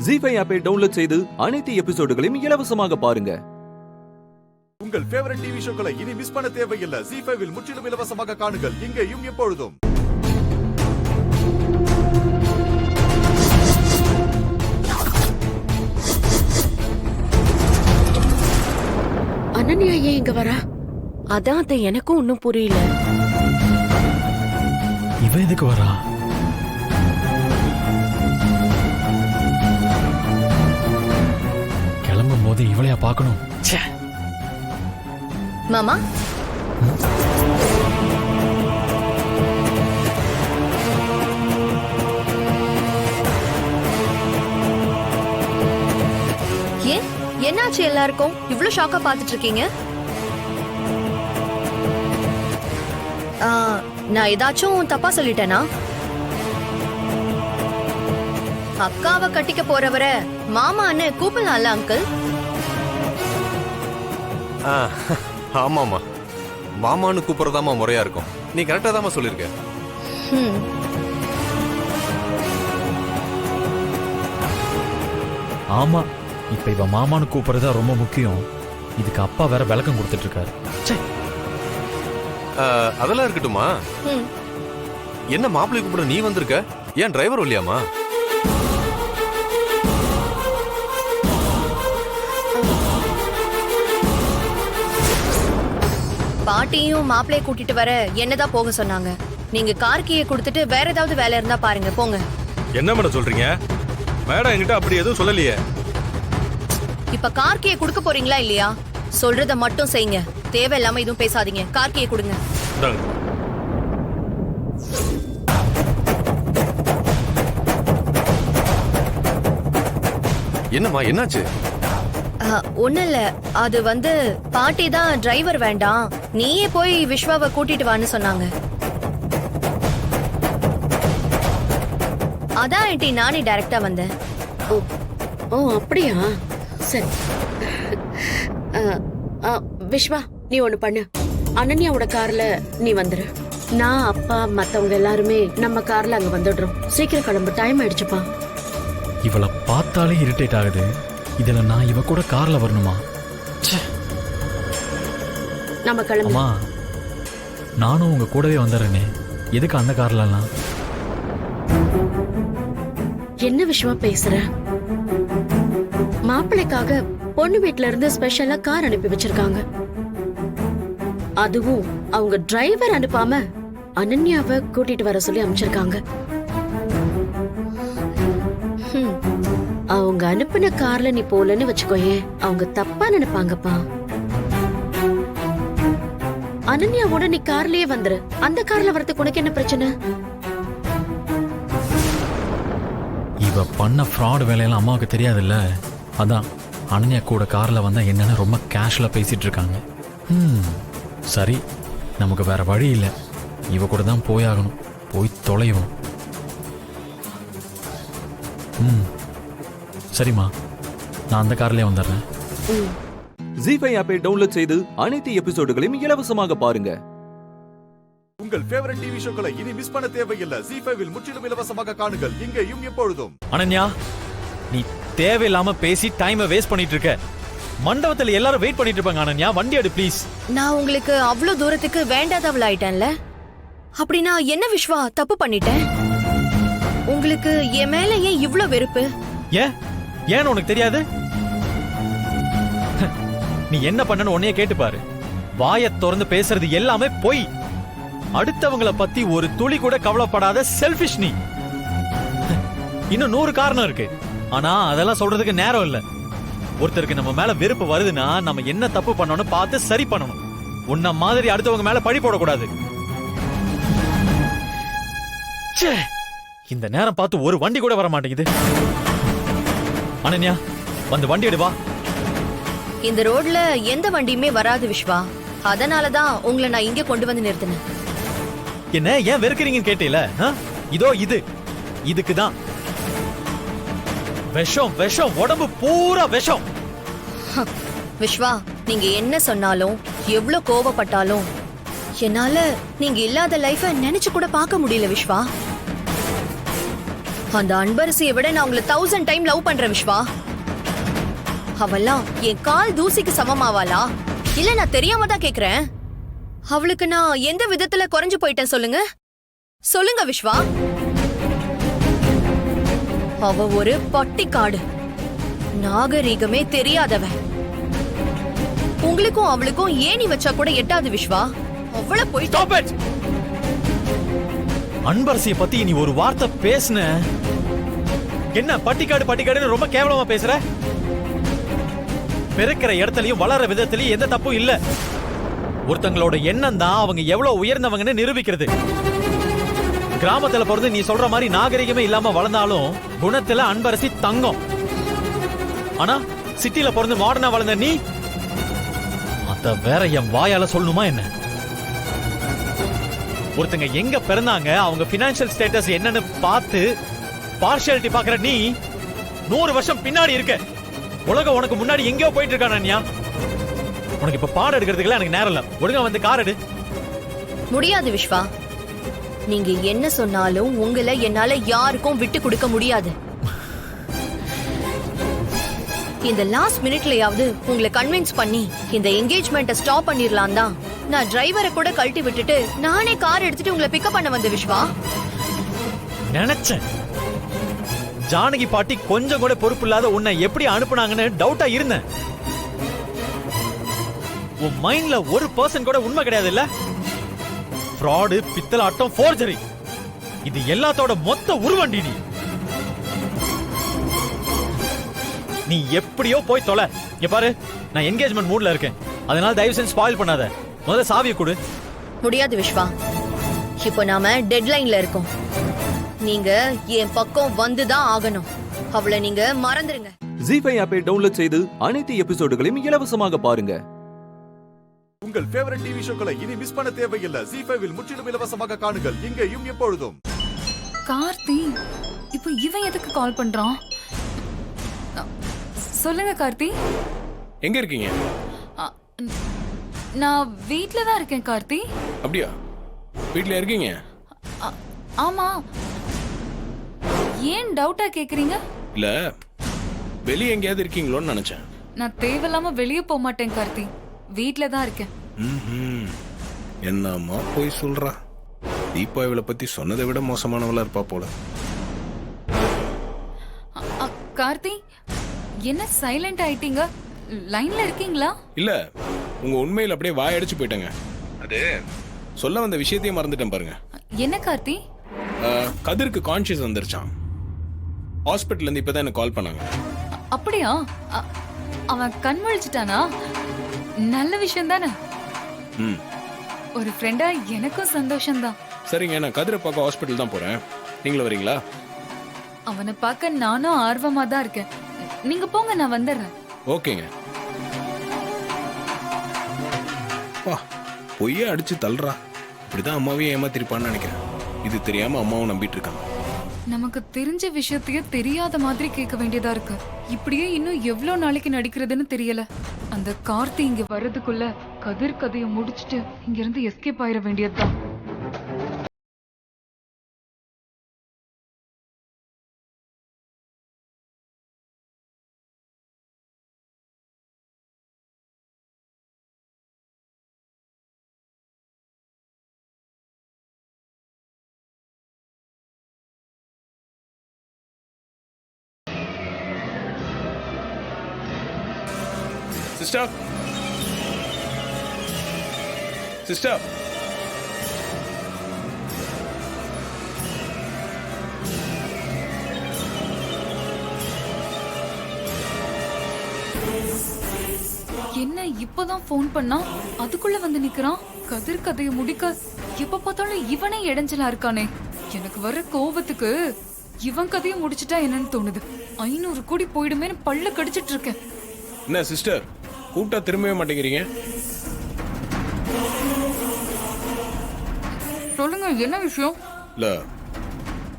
ஜீஃபை ஆப்பை டவுன்லோட் செய்து அனைத்து எபிசோடுகளையும் இலவசமாக பாருங்க. உங்கள் ஃபேவரட் டிவி ஷோக்களை இனி மிஸ் பண்ண தேவையில்லை. ஜீ5ல் முற்றிலும் இலவசமாக காணுங்கள், இங்கேயும் எப்பொழுதும். அனன்யா ஏன் இங்க வரா? அதான் அத்தை, எனக்கும் ஒன்னும் புரியல. இவ எதுக்கு வரா? கிளம்பும் போது இவளையா பார்க்கணும்? மாமா, ஏன் என்னாச்சு? எல்லாருக்கும் இவ்ளோ ஷாக்கா பாத்துட்டு இருக்கீங்க? நான் ஏதாச்சும் தப்பா சொல்லிட்டேனா? அக்காவை கட்டிக்க போறவரை மாமான்னு கூப்பிடலாம்ல அங்கிள்? ஆமாமா, மாமான்னு கூப்பிடுறதாமா முறையா இருக்கும். நீ கரெக்டா தாமா சொல்லிருக்க. ஆமா, இப்ப இவ மாமான்னு கூப்பிடுறதா ரொம்ப முக்கியம். இதுக்கு அப்பா வேற விளக்கம் கொடுத்துட்டு இருக்காரு. அதெல்லாம் இருக்கட்டுமா. என்ன மாப்பிள்ளை கூப்பிட நீ வந்திருக்க? ஏன் டிரைவர் இல்லையாமா? பாட்டியும் மாப்பிளைய கூட்டிட்டு வர என்னதான் போக சொன்னாங்க. நீங்க கார் கீயை கொடுத்துட்டு வேற ஏதாவது வேலை இருந்தா பாருங்க, போங்க. என்ன மேடம் சொல்றீங்க? மேடம் என்கிட்ட அப்படி எதுவும் சொல்லலையே. இப்ப கார் கீயை கொடுக்க போறீங்களா இல்லையா? சொல்றத மட்டும் செய்யுங்க, தேவையில்லாம எதுவும் பேசாதீங்க. கார் கீயை கொடுங்க. என்னம்மா, என்னாச்சு? ஒண்ணு இல்ல, அது வந்து பாட்டி தான் டிரைவர் வேண்டாம், நீயே போய் விஸ்வாவை கூட்டிட்டு வான்னு சொன்னாங்க. அதான் ஆண்டி நானே டைரக்டா வந்தேன். ஓ அப்படியா? சரி. விஸ்வா, நீ ஒண்ணு பண்ணு. அனன்யாவோட கார்ல நீ வந்துரு. நான் அப்பா மத்தவங்க எல்லாருமே நம்ம கார்ல அங்க வந்துடுறோம். சீக்கிரம் கிளம்பு, டைம் ஆயிடுச்சுப்பா. இவளை பார்த்தாலே இரிட்டேட் ஆகுது. இதுல நான் இவ கூட கார்ல வரணுமா? நம்ம கிளம்புமா? நானும் உங்க கூடவே வந்துடுறேனே, எதுக்கு அந்த கார்லாம்? என்ன விஷயமா பேசுற? மாப்பிள்ளைக்காக பொண்ணு வீட்ல இருந்து ஸ்பெஷலா கார் அனுப்பி வச்சிருக்காங்க. அதுவும் அவங்க டிரைவர் அனுப்பாம அனன்யாவை கூட்டிட்டு வர சொல்லி அனுப்பிச்சிருக்காங்க. அவங்க அனுப்பின கார்ல நீ போலன்னு வச்சுக்கோயே, அவங்க தப்பா நினைப்பாங்கப்பா. அனன்யாவோட நீ கார்லயே வந்துரு. அந்த கார்ல வரதுக்கு உனக்கு என்ன பிரச்சனை? இவ பண்ண ஃப்ராட் வேலையெல்லாம் அம்மாவுக்கு தெரியாதுல்ல. அதான் அனன்யா கூட கார்ல வந்தா என்னன்னு ரொம்ப கேஷுவலா பேசிட்டு இருக்காங்க. சரி, நமக்கு வேற வழி இல்லை. இவ கூட தான் போயாகணும். போய் தொலைவோம். சரிம்மா, நான் அந்த கார்லயே வந்துடுறேன். ஜி5 ஆப்பை டவுன்லோட் செய்து அனைத்து எபிசோடுகளையும் இலவசமாக பாருங்க. உங்கள் ஃபேவரட் டிவி ஷோக்களை இனி மிஸ் பண்ண தேவையில்லை. ஜி5ல் முற்றிலும் இலவசமாக காணுங்கள் இங்கேயும் எப்பொழுதும். அனன்யா, நீ தேவையில்லாம பேசி டைமை வேஸ்ட் பண்ணிட்டு இருக்க. மண்டபத்துல எல்லாரும் வெயிட் பண்ணிட்டு இருப்பாங்க. அனன்யா, வண்டி எடு ப்ளீஸ். நான் உங்களுக்கு அவ்வளவு தூரத்துக்கு வேண்டாதவள் ஆயிட்டேன்ல. அப்படின்னா என்ன விஸ்வா தப்பு பண்ணிட்டேன்? உங்களுக்கு என் மேல ஏன் இவ்ளோ வெறுப்பு? ஏன் உனக்கு தெரியாது? நீ என்ன பண்ணனு உன்னைய கேட்டு பாரு. வாயை திறந்து பேசுறது எல்லாமே பொய். அடுத்தவங்கள பத்தி ஒரு துளி கூட கவலைப்படாத செல்ஃபிஷ் நீ. இன்னும் 100 காரணம் இருக்கு, ஆனா அதெல்லாம் சொல்றதுக்கு நேரம் இல்ல. ஒருத்தருக்கு நம்ம மேல வெறுப்பு வருதுன்னா நம்ம என்ன தப்பு பண்ணணும்னு பார்த்து சரி பண்ணணும். உன்ன மாதிரி அடுத்தவங்க மேல பழி போடக்கூடாது. இந்த நேரம் பார்த்து ஒரு வண்டி கூட வர மாட்டேங்குது. அனன்யா, வந்து வண்டி எடுவா. இந்த ரோட்ல எந்த வண்டியுமே வராது விஸ்வா. அதனாலதான் உங்களை நான் இங்க கொண்டு வந்து நிறுத்தினேன். என்ன ஏன் வெறுக்கிறீங்கன்னு கேட்டீல? இதோ இதுக்குதான் விஷம் விஷம், உடம்பு பூரா விஷம். விஸ்வா, நீங்க என்ன சொன்னாலும் எவ்வளவு கோவப்பட்டாலும் என்னால நீங்க இல்லாத லைஃப நினைச்சு கூட பார்க்க முடியல விஸ்வா. அந்த அன்பரசியை விட நான் உங்களை 1000 டைம் லவ் பண்றேன் விஸ்வா. அவெல்லாம் என் கால் தூசிக்கு சமமாவாளா? இல்ல நான் தெரியாம தான் கேக்குறேன். அவளுக்கு நான் எந்த விதத்துல குறைஞ்சு போயிட்டேன் சொல்லுங்க சொல்லுங்க விஸ்வா. அவ ஒரு பட்டிக்காடு, நாகரீகமே தெரியாதவ. உங்களுக்கும் அவளுக்கும் ஏணி வச்சா கூட எட்டாது விஸ்வா. அவ்வளவு போய் அன்பரசிய பத்தி நீ ஒரு வார்த்தை பேசுன, என்ன பட்டிக்காடுன்னு ரொம்ப கேவலமா பேசுற? பிறக்கிற இடத்துலயும் வளர விதத்திலயும் எந்த தப்பும் இல்ல. ஒருத்தங்களோட எண்ணம் தான் அவங்க எவ்வளவு உயர்ந்தவங்கன்னு நிரூபிக்கிறது. கிராமத்துல பிறந்து நீ சொல்ற மாதிரி நாகரிகமே இல்லாம வளர்ந்தாலும் குணத்துல அன்பரசி தங்கம். ஆனா சிட்டில பிறந்து மாடர்னா வளர்ந்த நீ அத வேற என் வாயால சொல்லணுமா என்ன? ஒருத்தங்க எங்க பிறந்தாங்க, அவங்க பினான்சியல் ஸ்டேட்டஸ் என்னன்னு பார்த்து பார்ஷியாலிட்டி பாக்குற நீ 100 வருஷம் பின்னாடி இருக்க. உலகம் உனக்கு முன்னாடி எங்கேயோ போயிட்டு இருக்கானயா. உனக்கு இப்ப பாடம் எடுக்கிறதுக்குலாம் எனக்கு நேரம் இல்ல. ஒழுங்கா வந்து கார் எடு. முடியாது விஸ்வா. நீங்க என்ன சொன்னாலும் உங்களை என்னால யாருக்கும் விட்டு கொடுக்க முடியாது. இந்த லாஸ்ட் மினிட்லயாவது உங்களை கன்வின்ஸ் பண்ணி இந்த என்கேஜ்மெண்ட்டை ஸ்டாப் பண்ணிரலாம் தான் நான் டிரைவரை கூட கழட்டி விட்டுட்டு நானே கார் எடுத்துட்டு உங்களை பிக்கப் பண்ண வந்த விஸ்வா. நினைச்சேன் ஜானகி பாட்டி கொஞ்சம் கூட பொறுப்பு இல்லாத உன்னை எப்படி அனுப்புனாங்கன்னு டவுட்டா இருந்தேன். உன் மைண்ட்ல 1% கூட உண்மை கிடையாது இல்ல? ஃப்ராடு, பித்தலாட்டம், ஃபோர்ஜரி, இது எல்லாத்தோட மொத்த உருவண்டி நீ. நீ எப்படியோ போய் தொலை. இங்க பாரு, நான் என்கேஜ்மெண்ட் மூட்ல இருக்கேன். அதனால தயவு செஞ்சு ஸ்பாயில் பண்ணாத. முதல்ல சாவியை கொடு. முடியாது விஸ்வா. இப்போ நாம டெட்லைன்ல இருக்கோம். நீங்க என் பக்கம் வந்துதான் ஆகணும். அவளை நீங்க மறந்துருங்க. ஜி5 ஆப்பை டவுன்லோட் செய்து அனைத்து எபிசோடுகளையும் இலவசமாக பாருங்க. உங்கள் ஃபேவரட் டிவி ஷோக்களை இனி மிஸ் பண்ண தேவையில்லை. ஜி5ல் முற்றிலும் இலவசமாக காணுங்கள் இங்கேயும் எப்பொழுதும். கார்த்தி, இப்போ இவன் எதுக்கு கால் பண்றான்? சொல்லுங்க கார்த்தி. எங்க இருக்கீங்க? நான் வீட்ல தான் இருக்கேன் கார்த்தி. அப்படியா? வீட்ல இருக்கீங்க? ஆமா. ஏன் டவுட்டா கேக்குறீங்க? இல்ல, வெளிய எங்கயாவது இருக்கீங்களோன்னு நினைச்சேன். நான் தேவையில்லாம வெளிய போக மாட்டேன் கார்த்தி. வீட்ல தான் இருக்கேன். என்னம்மா போய் சொல்றா? தீபா இவளை பத்தி சொன்னதை விட மோசமானவளா இருப்பா போல. கார்த்தி, என்ன சைலண்ட் ஆயிட்டீங்க? லைன்ல இருக்கீங்களா? இல்ல, உங்க உண்மையில அப்படியே வாயடிச்சு போயிட்டேங்க. அது சொல்ல வந்த விஷயத்தையும் மறந்துட்டேன் பாருங்க. என்ன கார்த்தி? கதிருக்கு கான்ஷியஸ் வந்துருச்சான். ஹாஸ்பிட்டல்ல இருந்து இப்பதான் எனக்கு கால் பண்ணாங்க. அப்படியா? அவன் கண் முழிச்சிட்டானா? நல்ல விஷயம் தானே. ஒரு ஃப்ரெண்டா எனக்கும் சந்தோஷம் தான். சரிங்க, நான் கதிரை பார்க்க ஹாஸ்பிட்டல் தான் போறேன். நீங்களும் வரீங்களா? அவனை பார்க்க நானும் ஆர்வமா தான் இருக்கேன். நீங்க போங்க, நான் வந்துடுறேன். ஓகேங்க. பொய்யே அடிச்சு தள்ளுறா. இப்படிதான் அம்மாவையும் ஏமாத்திருப்பான்னு நினைக்கிறேன். இது தெரியாம அம்மாவும் நம்பிட்டு இருக்காங்க. நமக்கு தெரிஞ்ச விஷயத்தையே தெரியாத மாதிரி கேட்க வேண்டியதா இருக்கு. இப்படியே இன்னும் எவ்வளவு நாளைக்கு நடிக்கிறதுன்னு தெரியல. அந்த கார்த்தி இங்க வர்றதுக்குள்ள கதிர் கதையை முடிச்சிட்டு இங்க இருந்து எஸ்கேப் ஆயிட வேண்டியதுதான். சிஸ்டர் சிஸ்டர் என்ன இப்பதான் போன் பண்ணா அதுக்குள்ள வந்து நிக்கிறான். கதிர் கதையை முடிக்க எப்ப பார்த்தாலும் இவனே இடைஞ்சலா இருக்கானே. எனக்கு வர கோவத்துக்கு இவன் கதையை முடிச்சிட்டா என்னன்னு தோணுது. 500 கோடி போயிடுமேன்னு பல்ல கடிச்சிட்டு இருக்கேன். என்ன சிஸ்டர் கூப்பிட்டா திரும்பவே மாட்டேங்கிறீங்க? சொல்லுங்க, என்ன விஷயம்? இல்ல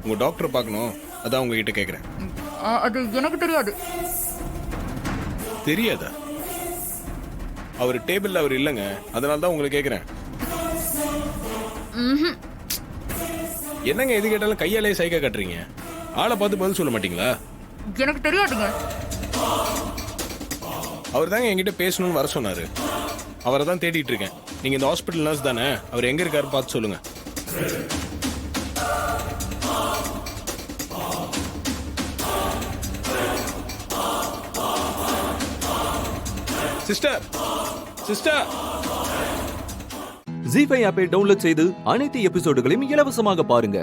உங்க டாக்டர் பார்க்கணும், அதான் உங்ககிட்ட கேக்குறேன். அது எனக்கு தெரியாது. தெரியாதா? அவர் டேபிள்ல அவர் இல்லைங்க, அதனால தான் உங்களை கேக்குறேன். என்னங்க எது கேட்டாலும் கையாலே சைக்கா கட்டுறீங்க? ஆளை பார்த்து பதில் சொல்ல மாட்டீங்களா? எனக்கு தெரியாதுங்க. அவர் தாங்க என்கிட்ட பேசணும்னு வர சொன்னாரு. அவரை தான் தேடிட்டு இருக்கேன். நீங்க இந்த ஹாஸ்பிட்டல் நர்ஸ் தானே? அவர் எங்க இருக்காரு பார்த்து சொல்லுங்க. சிஸ்டர் சிஸ்டர் ஜீஃபை ஆப்பை டவுன்லோட் செய்து அனைத்து எபிசோடுகளையும் இலவசமாக பாருங்க.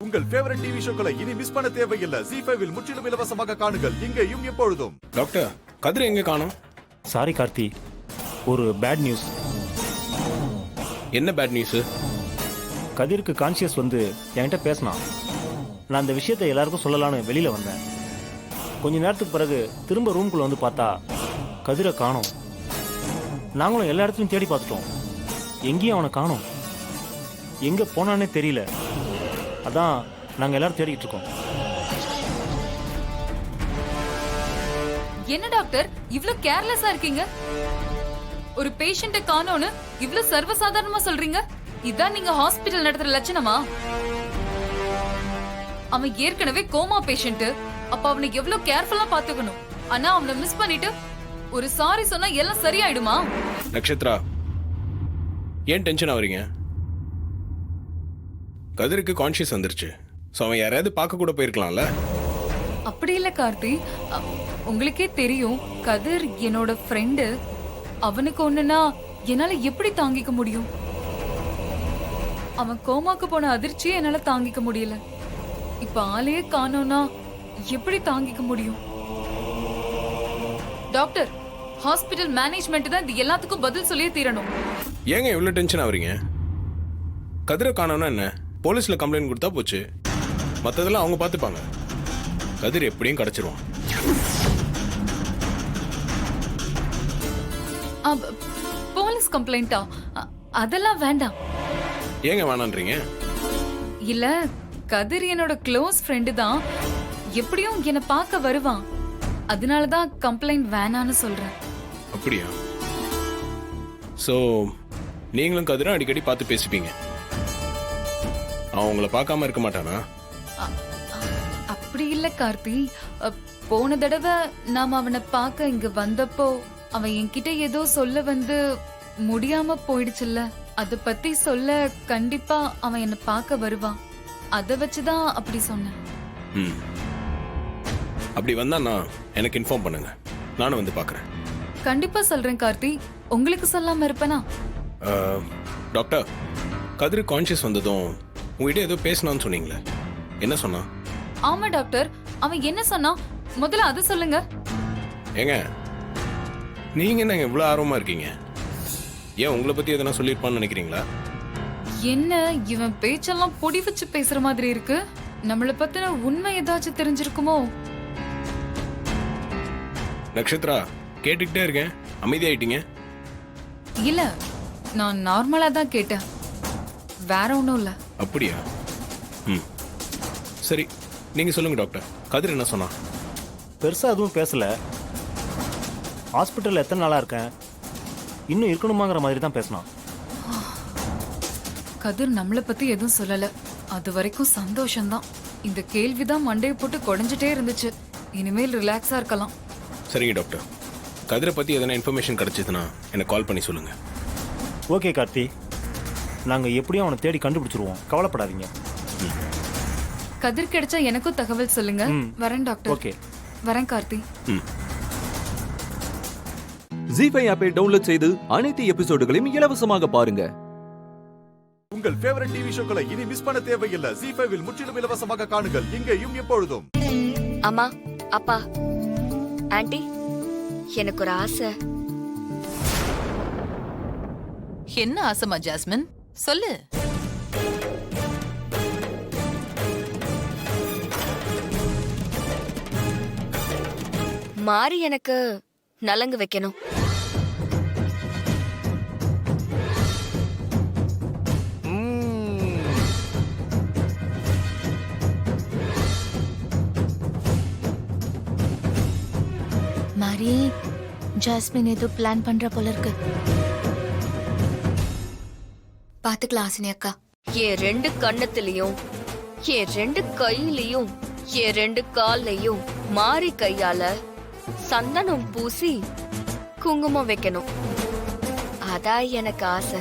உங்கள் ஃபேவரட் டிவி ஷோக்களை இனி மிஸ் பண்ண தேவையில்லை. ஜீஃபைவில் முற்றிலும் இலவசமாக காணுங்கள், இங்கேயும் எப்பொழுதும். டாக்டர் கதிர் எங்க காணோம்? சாரி கார்த்தி, ஒரு பேட் நியூஸ். என்ன பேட் நியூஸ்? கதிருக்கு கான்சியஸ் வந்து என்கிட்ட பேசினான். நான் அந்த விஷயத்தை எல்லாருக்கும் சொல்லலான்னு வெளியில வந்தேன். கொஞ்ச நேரத்துக்கு பிறகு திரும்ப ரூம்குள்ள வந்து பார்த்தா கதிரை காணோம். நாங்களும் எல்லா இடத்துலையும் தேடி பார்த்துட்டோம், எங்கேயும் அவனை காணோம். எங்க போனானே தெரியல. அதான் நாங்க எல்லாரும் தேடிட்டு இருக்கோம். என்ன டாக்டர் இவ்ளோ கேர்லெஸ்ஸா இருக்கீங்க? ஒரு பேஷண்ட்டை காணோன்னு இவ்ளோ சர்வசாதாரணமா சொல்றீங்க. இதான் நீங்க ஹாஸ்பிடல் நடத்துற லட்சணமா? அவன் ஏற்கனவே கோமா பேஷண்ட். அப்ப அவனை எவ்வளவு கேர்ஃபுல்லா பாத்துக்கணும். ஆனா அவனை மிஸ் பண்ணிட்டு ஒரு சாரி சொன்னா எல்லாம் சரியாயிடுமா? நக்ஷத்ரா, ஏன் டென்ஷன் ஆவறீங்க? கதிருக்கு கான்ஷியஸ் வந்துருச்சு. சோ அவன் யாரையாவது பார்க்க கூட போயிருக்கலாம்ல. அப்படி இல்ல கார்த்தி, உங்களுக்கே தெரியும் கதிர் என்னோட ஃப்ரெண்டு. அவனுக்கு ஒண்ணுனா என்னால எப்படி தாங்கிக்க முடியும்? அவன் கோமாக்கு போன அதிர்ச்சியை என்னால தாங்கிக்க முடியல. இப்ப ஆளையே காணோம்னா எப்படி தாங்கிக்க முடியும்? டாக்டர், ஹாஸ்பிடல் மேனேஜ்மெண்ட் தான் இது எல்லாத்துக்கும் பதில் சொல்லியே தீரணும். ஏங்க இவ்வளவு டென்ஷன் ஆவறீங்க? கதிரை காணோம்னா என்ன, போலீஸ்ல கம்ப்ளைண்ட் கொடுத்தா போச்சு. மத்ததெல்லாம் அவங்க பார்த்துப்பாங்க. கதிர் எப்படியும் கிடைச்சிருவான். போலீஸ் கம்ப்ளைண்டா? அதெல்லாம் வேண்டாம். ஏங்க வேணான்றீங்க? இல்ல, கதிர் என்னோட க்ளோஸ் ஃப்ரெண்டு தான். எப்படியும் என்ன பார்க்க வருவான். அதனாலதான் கம்ப்ளைண்ட் வேணான்னு சொல்றேன். அப்படியா? சோ நீங்களும் கதிரும் அடிக்கடி பார்த்து பேசிப்பீங்க. அவன் உங்களை பார்க்காம இருக்க மாட்டானா? அப்படி இல்ல கார்த்தி. போன தடவை நாம அவனை பார்க்க இங்க வந்தப்போ அவன் என்கிட்ட ஏதோ சொல்ல வந்து முடியாம போயிடுச்சுல்ல. அத பத்தி சொல்ல கண்டிப்பா அவன் என்ன பார்க்க வருவான். அத வச்சுதான் அப்படி சொன்னேன். அப்படி வந்தானா எனக்கு இன்ஃபார்ம் பண்ணுங்க, நானும் வந்து பார்க்கறேன். கண்டிப்பா சொல்றேன் கார்த்தி. உங்களுக்கு சொல்லாம இருப்பேனா? டாக்டர், கதிர் கான்ஷியஸ் வந்ததும் உங்ககிட்ட ஏதோ பேசணும்னு சொன்னீங்களே, என்ன சொன்னா? ஆமா டாக்டர், அவன் என்ன சொன்னா முதல்ல அது சொல்லுங்க. ஏங்க நீங்க என்ன இவ்வளவு ஆர்வமா இருக்கீங்க? ஏன் உங்களை பத்தி எதனா சொல்லிருப்பான்னு நினைக்கிறீங்களா? என்ன இவன் பேச்செல்லாம் பொடி வச்சு பேசுற மாதிரி இருக்கு. நம்மள பத்தின உண்மை ஏதாச்சும் தெரிஞ்சிருக்குமோ? நக்ஷத்ரா, கேட்டுக்கிட்டே இருக்கேன், அமைதியாயிட்டீங்க. இல்ல, நான் நார்மலா தான் கேட்டேன், வேற ஒண்ணும் இல்ல. அப்படியா? சரி நீங்க சொல்லுங்க டாக்டர், கதிர் என்ன சொன்னா? பெருசாக எதுவும் பேசல. ஹாஸ்பிட்டலில் எத்தனை நாளாக இருக்கேன், இன்னும் இருக்கணுமாங்கிற மாதிரி தான் பேசினான். கதிர் நம்மளை பத்தி எதுவும் சொல்லல. அது வரைக்கும் சந்தோஷம்தான். இந்த கேள்விதான் மண்டையை போட்டு குடைஞ்சிட்டே இருந்துச்சு. இனிமேல் ரிலாக்ஸா இருக்கலாம். சரிங்க டாக்டர், கதிரை பத்தி எதனா இன்ஃபர்மேஷன் கிடைச்சதுன்னா எனக்கு கால் பண்ணி சொல்லுங்க. ஓகே கார்த்தி, நாங்கள் எப்படியும் அவனை தேடி கண்டுபிடிச்சிருவோம், கவலைப்படாதீங்க. கதிர் கிடைச்சா எனக்கும் தகவல் சொல்லுங்க. வரேன் டாக்டர். ஓகே, வரேன் கார்த்தி. ஜீஃபை ஆப்பை டவுன்லோட் செய்து அனைத்து எபிசோடுகளையும் இலவசமாக பாருங்க. உங்கள் ஃபேவரட் டிவி ஷோக்களை இனி மிஸ் பண்ண தேவையில்லை. ஜீஃபைவில் முற்றிலும் இலவசமாக காணுங்கள் இங்கேயும் எப்பொழுதும். அம்மா, அப்பா, ஆண்டி, எனக்கு ஒரு ஆசை. என்ன ஆசைமா ஜாஸ்மின், சொல்லு. மாறி எனக்கு நலங்கு வைக்கணும். மாரி, ஜாஸ்மின் ஏதோ பிளான் பண்ற போல இருக்கு. பாத்துக்கலாம் ஆசினி அக்கா. என் 2 கண்ணத்திலையும், என் 2 கையிலையும், என் 2 கால்லையும் மாறி கையால சந்தனம் பூசி குங்குமம் வைக்கணும். அதான் எனக்கு ஆசை.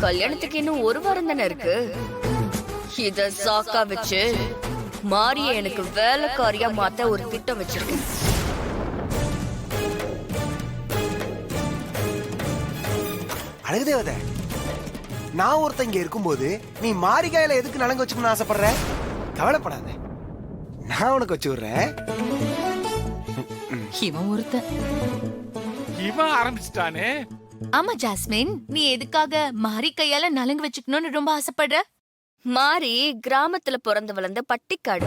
கல்யாணத்துக்கு இன்னும் 1 வாரம் தானே இருக்கு. இத சாக்கா வச்சு மாறிய எனக்கு வேலைக்காரியா மாத்த ஒரு திட்டம் வச்சிருக்கேன். அழகு தேவதை, நான் ஒருத்தன் இங்க இருக்கும்போது நீ மாரிகாயில எதுக்கு நலங்கு வச்சுக்கணும்னு ஆசைப்படுற? கவலைப்படாத, நான் உனக்கு வச்சு விடுறேன். இவன் ஒருத்தன். இவன் ஆரம்பிச்சிட்டானே. ஆமா ஜாஸ்மின், நீ எதுக்காக மாரி கையால நலங்கு வச்சுக்கணும்னு ரொம்ப ஆசைப்படுற? மாறி கிராமத்துல பிறந்து வளர்ந்த பட்டிக்காடு.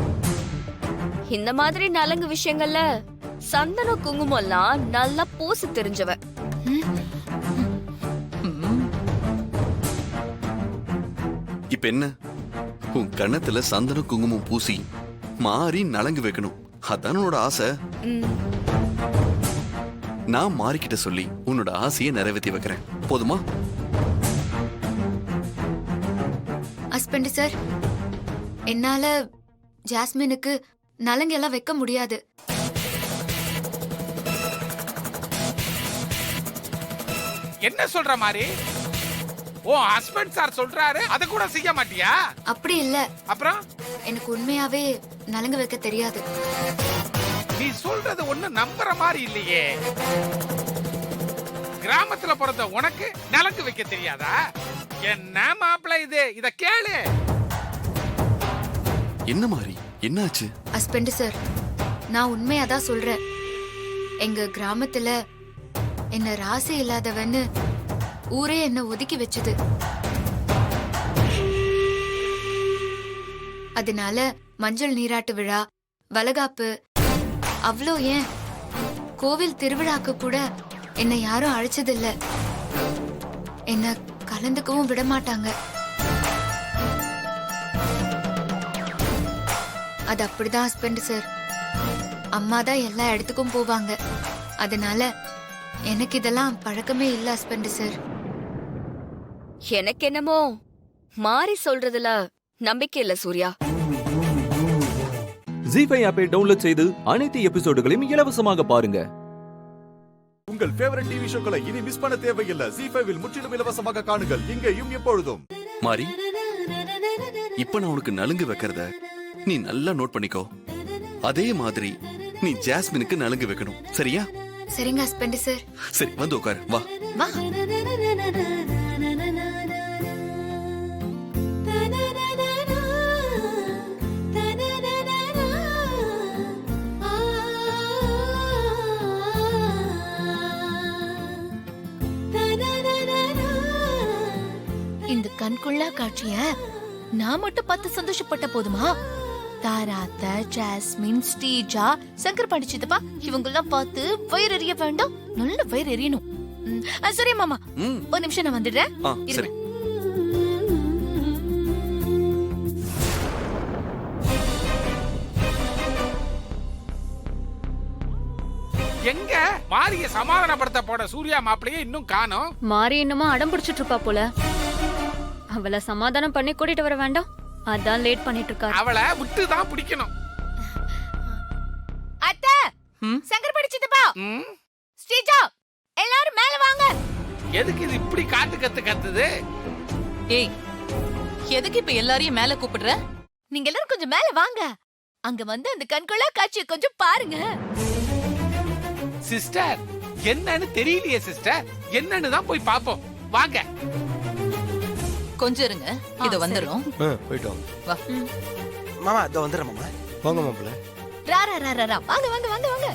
இந்த மாதிரி நலங்கு விஷயங்கள்ல சந்தனம் குங்குமம் எல்லாம் நல்லா பூசி தெரிஞ்சவ. இப்ப என்ன, உன் கண்ணத்துல சந்தனம் குங்குமம் பூசி மாறி நலங்கு வைக்கணும், அதான் உன்னோட ஆசை. நான் மாறிக்கிட்ட சொல்லி உன்னோட ஆசையை நிறைவேற்றி வைக்கிறேன், போதுமா? ஹஸ்பண்ட் சார், என்னால ஜாஸ்மினுக்கு நலங்கு எல்லாம் வைக்க முடியாது. என்ன சொல்ற மாதிரி? ஓ ஹஸ்பண்ட் சார் சொல்றாரு, அத கூட செய்ய மாட்டியா? அப்படி இல்ல. அப்புறம் எனக்கு உண்மையாவே நலங்கு வைக்க தெரியாது. நீ சொல்றது ஒண்ணு நம்புற மாதிரி இல்லையே. கிராமத்துல பிறந்த உனக்கு நலங்கு வைக்க தெரியாதா? என்ன மாப்பிள்ள இது? இத கேளு. என்ன மாதிரி, என்னாச்சு? ஹஸ்பண்ட் சார், நான் உண்மையாதான் சொல்றேன். எங்க கிராமத்துல என்ன ராசி இல்லாதவன்னு ஊரே என்ன ஒதுக்கி வச்சது. அதனால மஞ்சள் நீராட்டு விழா, வளகாப்பு, அவ்வளோ ஏன் கோவில் திருவிழாக்கு கூட என்ன யாரும் அழைச்சதில்ல. என்ன கலந்துக்கவும் விட மாட்டாங்க. அது அப்படிதான் ஹஸ்பண்ட் சார். அம்மா தான் எல்லா இடத்துக்கும் போவாங்க. அதனால எனக்கு இதெல்லாம் பழக்கமே இல்ல ஹஸ்பண்ட் சார். எனக்கு என்னமோ மாறி சொல்றதுல நம்பிக்கை இல்ல சூர்யா. ஜீஃபை ஆப்பை டவுன்லோட் செய்து அனைத்து எபிசோடுகளையும் இலவசமாக பாருங்க. உங்கள் ஃபேவரட் டிவி ஷோக்களை இனி மிஸ் பண்ண தேவையில்லை. ஜீஃபைவில் முற்றிலும் இலவசமாக காணுங்கள் இங்கேயும் எப்பொழுதும். மாறி, இப்ப நான் உனக்கு நலுங்கு வைக்கிறத நீ நல்லா நோட் பண்ணிக்கோ. அதே மாதிரி நீ ஜாஸ்மினுக்கு நலுங்கு வைக்கணும், சரியா? சரிங்க ஹஸ்பண்ட் சார். சரி, வந்து உட்காரு, வா வா. இந்த கண்குள்ளா காட்சிய நான் மட்டும் பார்த்து சந்தோஷப்பட்ட போதுமா? தாராத்த, ஜாஸ்மின், ஸ்ரீஜா, சங்கர் பாண்டி சித்தப்பா இவங்கெல்லாம் பார்த்து வயிறு எறிய வேண்டாம், நல்ல வயிறு எறியணும். சரி மாமா, ம். ஒரு நிமிஷம் நான் வந்துடுறேன். ஆ, இருங்க. சரி. எங்க மாரிய சமாதானப்படுத்த போட சூர்யா மாப்பிளையே இன்னும் காணோம். மாறி இன்னுமா அடம் பிடிச்சிட்டு இருப்பா போல. அவளை சமாதானம் பண்ணி கூட்டிட்டு வர வேண்டாம், அதான் லேட் பண்ணிட்டு இருக்காரு. அவளை விட்டு தான் பிடிக்கணும். அத்தை, சங்கர் படிச்சிட்டுப்பா. ஸ்ரீஜா, எல்லாரும் மேல வாங்க. எதுக்கு இது இப்படி காட்டு கத்து கத்துது? ஏய், எதுக்கு இப்ப எல்லாரையும் மேல கூப்பிடுற? நீங்க எல்லாரும் கொஞ்சம் மேல வாங்க. அங்க வந்து அந்த கண்கொள்ளா காட்சியை கொஞ்சம் பாருங்க. சிஸ்டர், என்னன்னு தெரியலையே சிஸ்டர். என்னன்னு தான் போய் பாப்போம். வாங்க. கொஞ்சம் இருங்க, இது வந்துரும். போயிட்டு வாங்க. வா. மாமா இதோ வந்துடுறேன் மாமா. போங்க மாப்பிள்ள. ரா ரா ரா ரா, வாங்க வாங்க வாங்க வாங்க.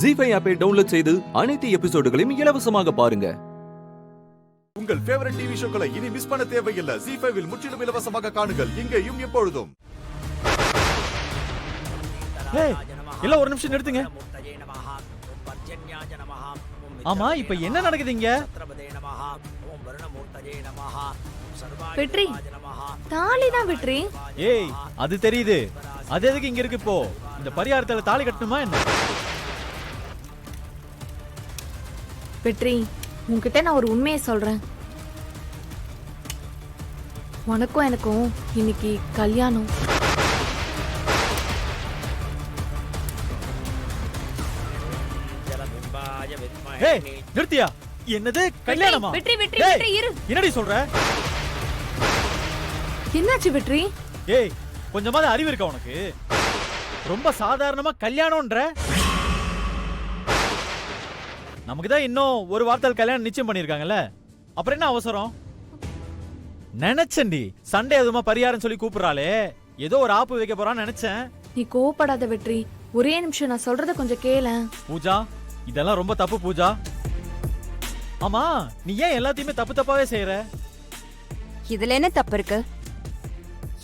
ஜீஃபை ஆப்பை டவுன்லோட் செய்து அனைத்து எபிசோடுகளையும் இலவசமாக பாருங்க. உங்கள் ஃபேவரட் டிவி ஷோக்களை இனி மிஸ் பண்ண தேவையில்லை. ஜீ5ல் முற்றிலும் இலவசமாக காணுங்கள், இங்கேயும் எப்பொழுதும். இல்ல ஒரு நிமிஷம் நிறுத்துங்க. ஆமா இப்ப என்ன நடக்குது இங்க? வெற்றி, தாலி தான் வெற்றி. ஏய் அது தெரியுது, அது எதுக்கு இங்க இருக்கு? இப்போ இந்த பரிகாரத்துல தாலி கட்டணுமா என்ன? வெற்றி, உன்கிட்ட நான் ஒரு உண்மையை சொல்றேன். உனக்கும் எனக்கும் இன்னைக்கு கல்யாணம். ஏய் நிறுத்தியா? என்னது கல்யாணமா? வெற்றி வெற்றி ஏய், வெற்றி இரு. என்னடி சொல்ற? என்னாச்சு வெற்றி? ஏய் கொஞ்சமாவது அறிவு இருக்கா உனக்கு? ரொம்ப சாதாரணமா கல்யாணம்ன்ற? நமக்கு தான் இன்னும் ஒரு வாரத்தில் கல்யாணம் நிச்சயம் பண்ணிருக்காங்கல்ல, அப்புறம் என்ன அவசரம்? நினைச்சேன்டி சண்டே எதுமா பரிகாரம் சொல்லி கூப்பிடுறாளே, ஏதோ ஒரு ஆப்பு வைக்க போறான்னு நினைச்சேன். நீ கோவப்படாத வெற்றி, ஒரே நிமிஷம் நான் சொல்றத கொஞ்சம் கேளேன். பூஜா இதெல்லாம் ரொம்ப தப்பு பூஜா. ஆமா நீ ஏன் எல்லாத்தையுமே தப்பு தப்பாவே செய்யற? இதுல என்ன தப்பு இருக்கு?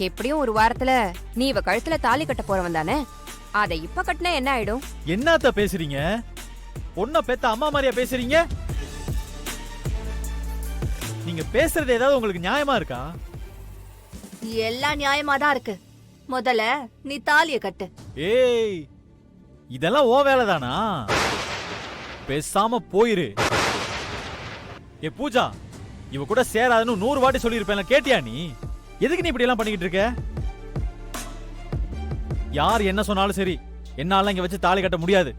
எப்படியும் ஒரு வாரத்துல நீ இவ கழுத்துல தாலி கட்ட போறவன் தானே, அதை இப்ப கட்டினா என்ன ஆயிடும்? என்னத்த பேசுறீங்க? பொண்ண பெத்த அம்மா மாதிரியா பேசுறீங்க? நீங்க பேசுறது ஏதாவது உங்களுக்கு நியாயமா இருக்கா? எல்லாம் நியாயமா தான் இருக்கு. முதல்ல நீ தாலிய கட்டு. ஏய் இதெல்லாம் ஓ வேலைதானா? பேசாம போயிரு. ஏ பூஜா, இவ கூட சேராதுன்னு 100 வாட்டி சொல்லியிருப்பேன், கேட்டியா நீ? எதுக்கு நீ இப்படி எல்லாம் பண்ணிக்கிட்டு இருக்க? யார் என்ன சொன்னாலும் சரி, என்னால இங்க வச்சு தாலி கட்ட முடியாது.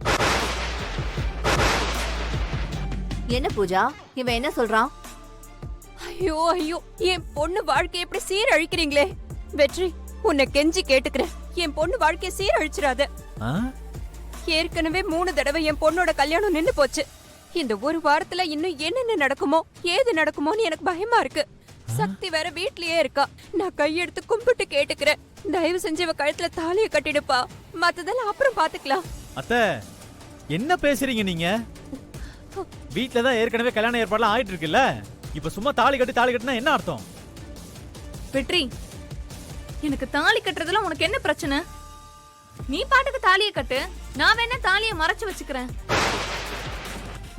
என்ன பூஜா, இவன் என்ன சொல்றான்? ஐயோ ஐயோ, என் பொண்ணு வாழ்க்கையை எப்படி சீரழிக்கிறீங்களே. வெற்றி, உன்னை கெஞ்சி கேட்டுக்கிறேன், என் பொண்ணு வாழ்க்கையை சீரழிச்சிடாத. ஏற்கனவே 3 தடவை என் பொண்ணோட கல்யாணம் நின்னு போச்சு. இந்த ஒரு வாரத்துல இன்னும் என்னென்ன நடக்குமோ ஏது நடக்குமோன்னு எனக்கு பயமா இருக்கு. சக்தி வேற வீட்லயே இருக்கா. நான் கையெடுத்து கும்பிட்டு கேட்டுக்கிறேன், தயவு செஞ்சு இவ கழுத்துல தாலியை கட்டிடுப்பா, மத்ததெல்லாம் அப்புறம் பாத்துக்கலாம். அத்தை என்ன பேசுறீங்க நீங்க? வீட்ல தான் ஏற்கனவே கல்யாண ஏற்பாடுலாம் ஆயிட்டு இருக்குல்ல, இப்ப சும்மா தாலி கட்டினா என்ன அர்த்தம்? வெற்றி, எனக்கு தாலி கட்டுறதுல உனக்கு என்ன பிரச்சனை? நீ பாட்டுக்கு தாலியை கட்டு, நான் வேணா தாலியை மறைச்சு வச்சுக்கிறேன்.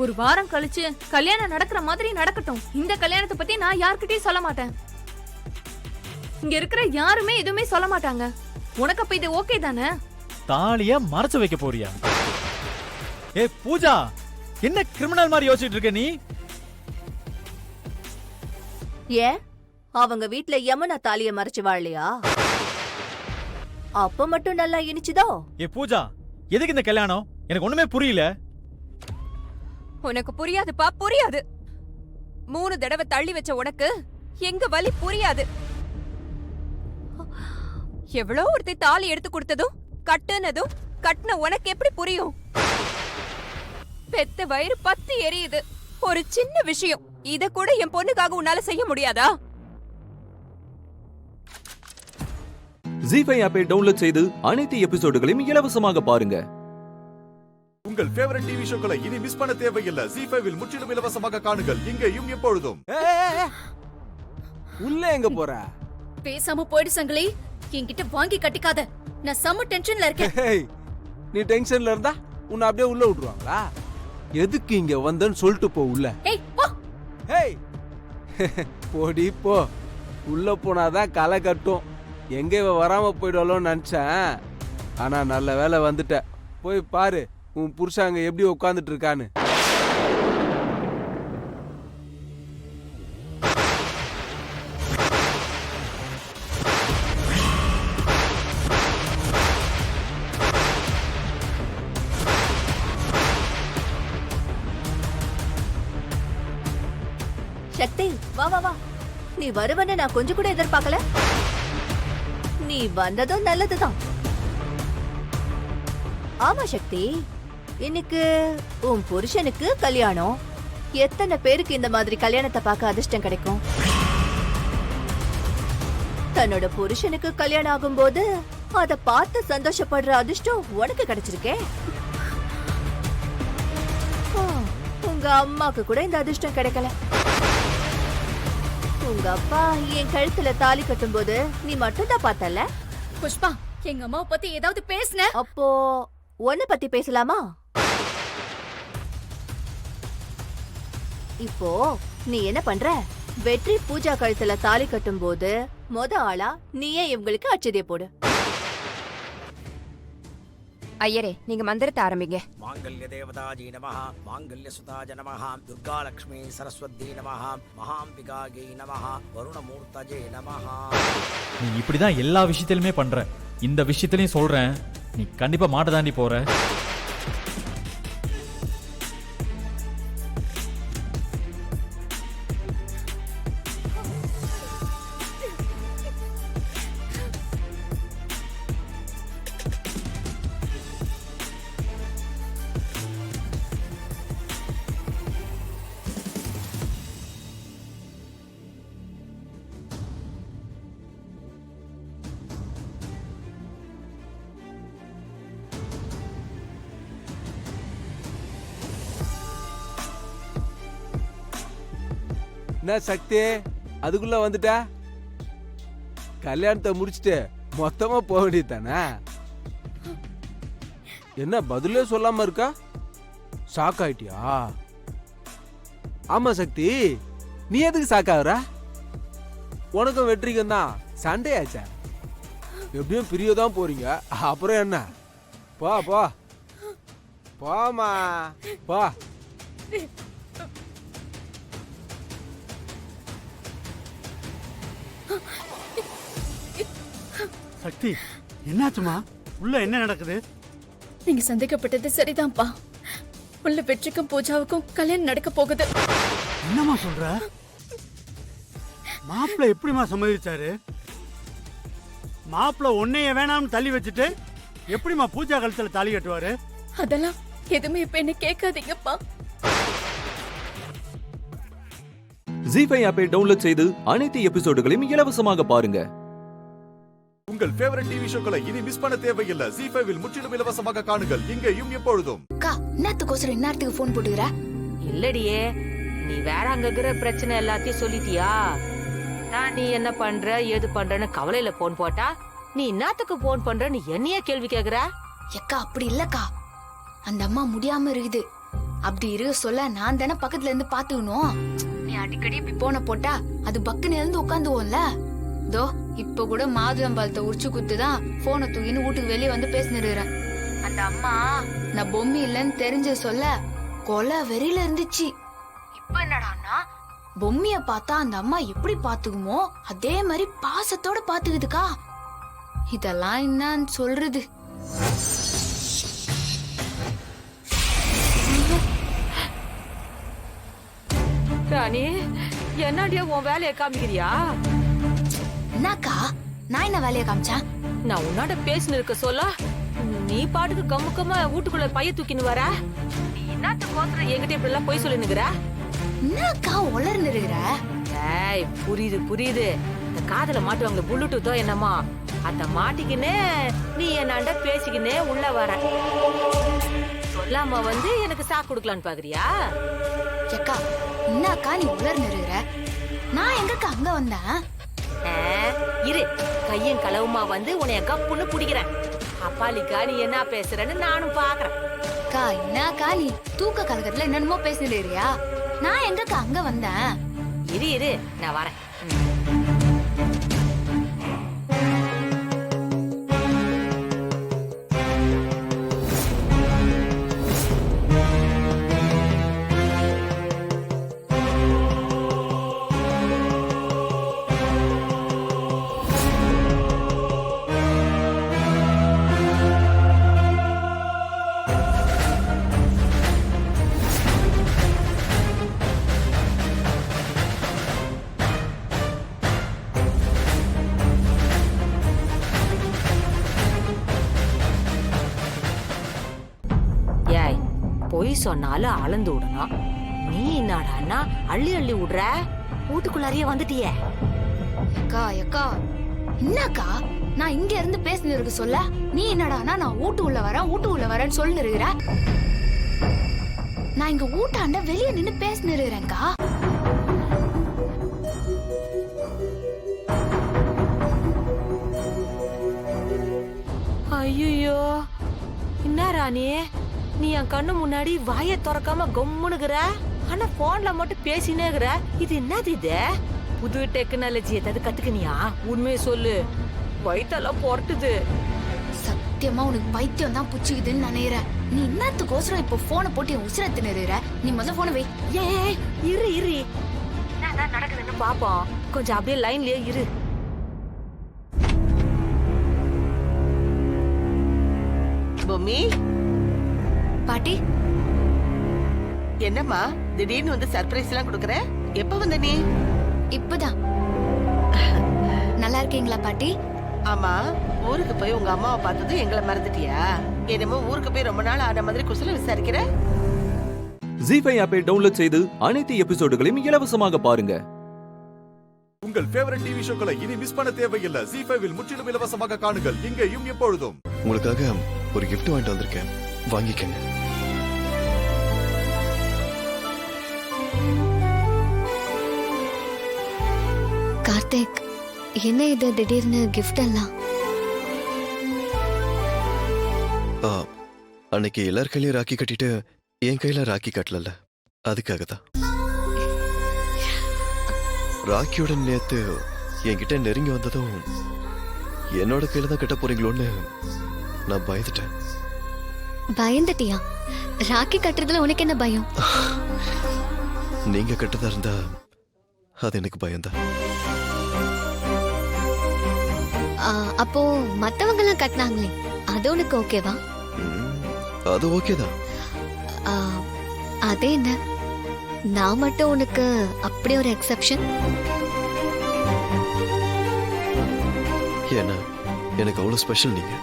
ஒரு வாரம் கழிச்சு கல்யாணம் நடக்கிற மாதிரி நடக்கட்டும். இந்த கல்யாணத்தை பத்தி நான் யார்கிட்டயும் சொல்ல மாட்டேன். இங்க இருக்கிற யாருமே எதுவுமே சொல்ல மாட்டாங்க. உனக்கு அப்ப இது ஓகே தானே? தாலிய மறைச்சு வைக்க போறியா? ஏ பூஜா, என்ன கிரிமினல் மாதிரி யோசிச்சுட்டு இருக்க நீ? ஏன் அவங்க வீட்ல யமுனா தாலிய மறைச்சு வாழலையா? அப்ப மட்டும் நல்லா இனிச்சுதோ? ஏ பூஜா, எதுக்கு இந்த கல்யாணம்? எனக்கு ஒண்ணுமே புரியல. உனக்கு புரியாதுப்பா, புரியாது. 3 தடவை தள்ளி வச்ச உனக்கு எங்க வலி புரியாது. எவ்வளோ ஒருத்தி தாலி எடுத்து கொடுத்ததும் கட்டுனதும் கட்டுன உனக்கு எப்படி புரியும்? பெத்த வயிறு பத்தி எரியுது. ஒரு சின்ன விஷயம், இத கூட என் பொண்ணுக்காக உன்னால செய்ய முடியாதா? ஜீஃபை ஆப்பை டவுன்லோட் செய்து அனைத்து எபிசோடுகளையும் இலவசமாக பாருங்க. உங்கள் ஃபேவரட் டிவி ஷோக்களை இனி மிஸ் பண்ண தேவையில்லை. ஜீஃபைவில் முற்றிலும் இலவசமாக காணுங்கள், இங்கேயும் எப்பொழுதும். உள்ள எங்க போற? பேசாம போயிடு சங்கிலி, என்கிட்ட வாங்கி கட்டிக்காத. நான் செம்ம டென்ஷன்ல இருக்கேன். நீ டென்ஷன்ல இருந்தா உன்னை அப்படியே உள்ள விட்டுருவாங்களா? எதுக்கு இங்க வந்தன்னு சொல்லிட்டு போ உள்ள. போடி போ. உள்ள போனாதான் களை கட்டும். எங்க இவ வராம போயிடுவாளோன்னு நினைச்சேன். ஆனா நல்ல வேலை வந்துட்ட. போய் பாரு உன் புருஷாங்க எப்படி உட்காந்துட்டு இருக்கான்னு. சக்தி, வா வா வா. நீ வருவன்னு நான் கொஞ்சம் கூட எதிர்பார்க்கல. நீ வந்ததும் நல்லதுதான். ஆமா சக்தி, இன்னைக்கு உன் புருஷனுக்கு கல்யாணம். எத்தனை பேருக்கு இந்த மாதிரி கல்யாணத்தை பார்க்க அதிர்ஷ்டம் கிடைக்கும்? தன்னோட புருஷனுக்கு கல்யாணம் ஆகும்போது அத பார்த்து சந்தோஷப்படுற அதிர்ஷ்டம் உனக்கு கிடைச்சிருக்கே. உங்க அம்மாக்கு கூட இந்த அதிர்ஷ்டம் கிடைக்கல. உங்க அப்பா என் கழுத்துல தாலி கட்டும் போது நீ மட்டும் தான் பார்த்தல. புஷ்பா, எங்க அம்மாவை பத்தி ஏதாவது பேசுன? அப்போ உன்னை பத்தி பேசலாமா? இப்போ நீ என்ன பண்ற? வெற்றி பூஜா கழுத்துல தாலி கட்டும் போது ஆளா நீயே இவங்களுக்கு அச்சதிய போடு. ஐயரே, நீங்க மந்திரத்தை ஆரம்பிங்க. மாங்கல்ய தேவதாஜி நமஹ, மாங்கல்ய சுதாஜ நமஹ, துர்கா லக்ஷ்மி சரஸ்வதி நமஹ, மகாம்பிகாகை நமஹ, வருணமூர்த்தஜே நமஹ. நீ இப்படிதான் எல்லா விஷயத்திலுமே பண்ற. இந்த விஷயத்திலையும் சொல்றேன், நீ கண்டிப்பா மாட்ட தாண்டி போற. என்ன சக்தி, அதுக்குள்ள வந்துட்ட? கல்யாணத்தை முடிச்சுட்டு மொத்தமா போக வேண்டியதானே? என்ன பதிலே சொல்லாம இருக்கா? ஷாக் ஆயிட்டியா? ஆமா சக்தி, நீ எதுக்கு ஷாக் ஆகுற? உனக்கும் வெற்றிக்கும் தான் சண்டே ஆச்சா? எப்படியும் பிரியதான் போறீங்க, அப்புறம் என்ன? போ போ போமா போ. சக்தி, என்னாச்சுமா? உள்ள என்ன நடக்குது? நீங்க சந்தேகப்பட்டது சரிதான்ப்பா. உள்ள வெற்றிக்கும் பூஜாவுக்கும் கல்யாணம் நடக்க போகுது. என்னமா சொல்ற? மாப்பிள்ள எப்படிமா சம்மதிச்சாரு? மாப்பிள்ள உன்னைய வேணாம்னு தள்ளி வச்சுட்டு எப்படிமா பூஜா கழுத்துல தாலி கட்டுவாரு? அதெல்லாம் எதுவுமே இப்ப என்ன கேட்காதீங்கப்பா. ஜி5 ஆப்பை டவுன்லோட் செய்து அனைத்து எபிசோடுகளையும் இலவசமாக பாருங்க. உங்கள் ஃபேவரட் டிவி ஷோக்களை இனி மிஸ் பண்ண தேவையில்லை. ஜி5 முற்றிலும் இலவசமாக காணுங்கள் இங்கேயும் எப்பொழுதும். அக்கா, என்னத்துக்கோசரம் இந்நேரத்துக்கு ஃபோன் போட்டுக்கிற? இல்லடியே, நீ வேற அங்க இருக்கிற பிரச்சனை எல்லாத்தையும் சொல்லிட்டியா? நான் நீ என்ன பண்ற ஏது பண்றன்னு கவலையில போன் போட்டா நீ என்னத்துக்கு போன் பண்றன்னு என்னையே கேள்வி கேக்குற? அக்கா அப்படி இல்லக்கா, அந்த அம்மா முடியாம இருக்குது. அப்படி இருக்க சொல்ல நான் தானே பக்கத்துல இருந்து பாத்துக்கணும். நீ அடிக்கடி இப்படி போன போட்டா அது பக்குன்னு இருந்து உட்காந்துவோம்ல. தோ இப்ப கூட மாதுளம்பழத்தை உரிச்சு குத்துதான் போனை தூக்கின்னு வீட்டுக்கு வெளியே வந்து பேசினுறேன். அந்த அம்மா நான் பொம்மி இல்லைன்னு தெரிஞ்ச சொல்ல கொலை வெறியில இருந்துச்சு. இப்ப என்னடான்னா பொம்மிய பார்த்தா அந்த அம்மா எப்படி பாத்துக்குமோ அதே மாதிரி பாசத்தோட பாத்துக்குதுக்கா. இதெல்லாம் என்னன்னு சொல்றது? ராணி, என்னடியா உன் வேலையை காமிக்கிறியா? என்னக்கா, நான் என்ன வேலையை காமிச்சேன்? நான் உன்னாட பேசினு இருக்க சொல்ல நீ பாட்டுக்கு கம்முக்கமா வீட்டுக்குள்ள பைய தூக்கின்னு வர. நீ என்னத்துக்கோசரம் என்கிட்ட இப்படி எல்லாம் போய் சொல்லினுக்குற? என்னக்கா உளர்ந்து இருக்கிற? ஏய், புரியுது புரியுது. இந்த காதல மாட்டுவாங்களே புல்லுட்டோ என்னமா, அத மாட்டிக்கினே நீ என்னாண்ட பேசிக்கினே உள்ள வர. சொல்லாம வந்து எனக்கு சாக்கு கொடுக்கலான்னு பாக்குறியா? அக்கா, என்னக்கா நீ உளர்ந்து இருக்கிற? நான் எங்கக்கா அங்க வந்தேன்? இரு, கையும் களவுமா வந்து உன்னைய கப்புன்னு பிடிக்கிறேன். அப்பாலிக்கா நீ என்ன பேசுறன்னு நானும் பாக்குறேன். அக்கா, என்னக்கா நீ தூக்க கலக்கத்துல என்னென்னமோ பேசினியா? நான் எங்கக்கா அங்க வந்தேன்? இரு இரு, நான் வரேன். பொய் சொன்னாலும் அளந்து விடணும். நீ என்னடான்னா அள்ளி அள்ளி விடுற. வீட்டுக்குள்ளாரியே வந்துட்டியே. அக்கா அக்கா, என்னக்கா நான் இங்க இருந்து பேசினு இருக்க சொல்ல நீ என்னடானா நான் வீட்டு உள்ள வரேன்னு சொல்லி இருக்கிற. நான் இங்க வீட்டாண்ட வெளியே நின்னு பேசினு இருக்கிறேன்க்கா. ஐயோ, என்ன ராணி, நீ என் கண்ணு முன்னாடி வாயை திறக்காம கம்முனுக்குற, ஆனா போன்ல மட்டும் பேசினேங்கிற. இது என்னது? இது புது டெக்னாலஜி ஏதாவது கத்துக்கினியா? உண்மையை சொல்லு, வயிற்றெல்லாம் பொறுட்டுது. சத்தியமா உனக்கு பைத்தியம் தான் புச்சுக்குதுன்னு நினைக்கிறேன். நீ என்னத்துக்கோசரம் இப்ப போனை போட்டு என் உசுர தின்னுற? நீ முதல்ல போனை வை. ஏய் இரு இரு, என்னதான் நடக்குதுன்னு பாப்போம். கொஞ்சம் அப்படியே லைன்லயே இரு. பொம்மி, பாட்டி. என்னம்மா திடீர்னு வந்து சர்ப்ரைஸ் எல்லாம் கொடுக்கற? எப்ப வந்த நீ? இப்பதான். நல்லா இருக்கீங்களா பாட்டி? ஆமா, ஊருக்கு போய் உங்க அம்மாவை பார்த்தது எங்களை மறந்துட்டியா? என்னமோ ஊருக்கு போய் ரொம்ப நாள் ஆன மாதிரி குசல விசாரிக்கிற. ஜி5 ஆப்பை டவுன்லோட் செய்து அனைத்து எபிசோடுகளையும் இலவசமாக பாருங்க. உங்கள் ஃபேவரட் டிவி ஷோக்களை இனி மிஸ் பண்ண தேவையில்லை. ஜி5 முற்றிலும் இலவசமாக காணுங்கள் இங்கேயும் எப்பொழுதும். உங்களுக்காக ஒரு gift வாங்கிட்டு வந்திருக்கேன், வாங்கிக்கங்க. கார்த்திக், என்ன இது திடீர்னு கிஃப்ட் எல்லாம்? அன்னைக்கு எல்லார் கையிலயும் ராக்கி கட்டிட்டு என் கையில ராக்கி கட்டல, அதுக்காக தான். ராக்கியோட நேத்து என்கிட்ட நெருங்கி வந்ததும் என்னோட கையில தான் கட்ட போறீங்களோன்னு நான் பயந்துட்டேன். பயந்துட்டியா? ராக்கி கட்டுறதுல உனக்கு என்ன பயம்? நீங்க கட்டதா இருந்தா அது எனக்கு பயம்தான். அப்போ மத்தவங்க எல்லாம் கட்டினாங்களே, அது உனக்கு ஓகேவா? அது ஓகேதான். அதே என்ன, நான் மட்டும் உனக்கு அப்படி ஒரு எக்ஸெப்ஷன்? ஏன்னா எனக்கு அவ்வளவு ஸ்பெஷல் நீங்க.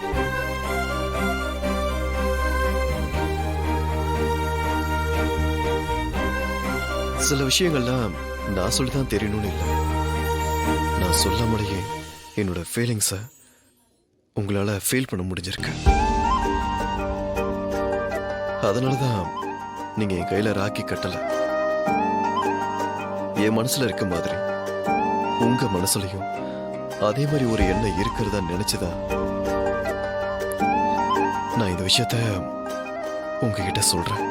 சில விஷயங்கள்லாம் நான் சொல்லிதான் தெரியணும்னு இல்லை. நான் சொல்லாமலேயே என்னோட ஃபீலிங்ஸை உங்களால ஃபீல் பண்ண முடிஞ்சிருக்கு. அதனாலதான் நீங்க என் கையில ராக்கி கட்டல. என் மனசுல இருக்க மாதிரி உங்க மனசுலயும் அதே மாதிரி ஒரு எண்ணம் இருக்கிறதா நினைச்சுதான் நான் இந்த விஷயத்த உங்ககிட்ட சொல்றேன்.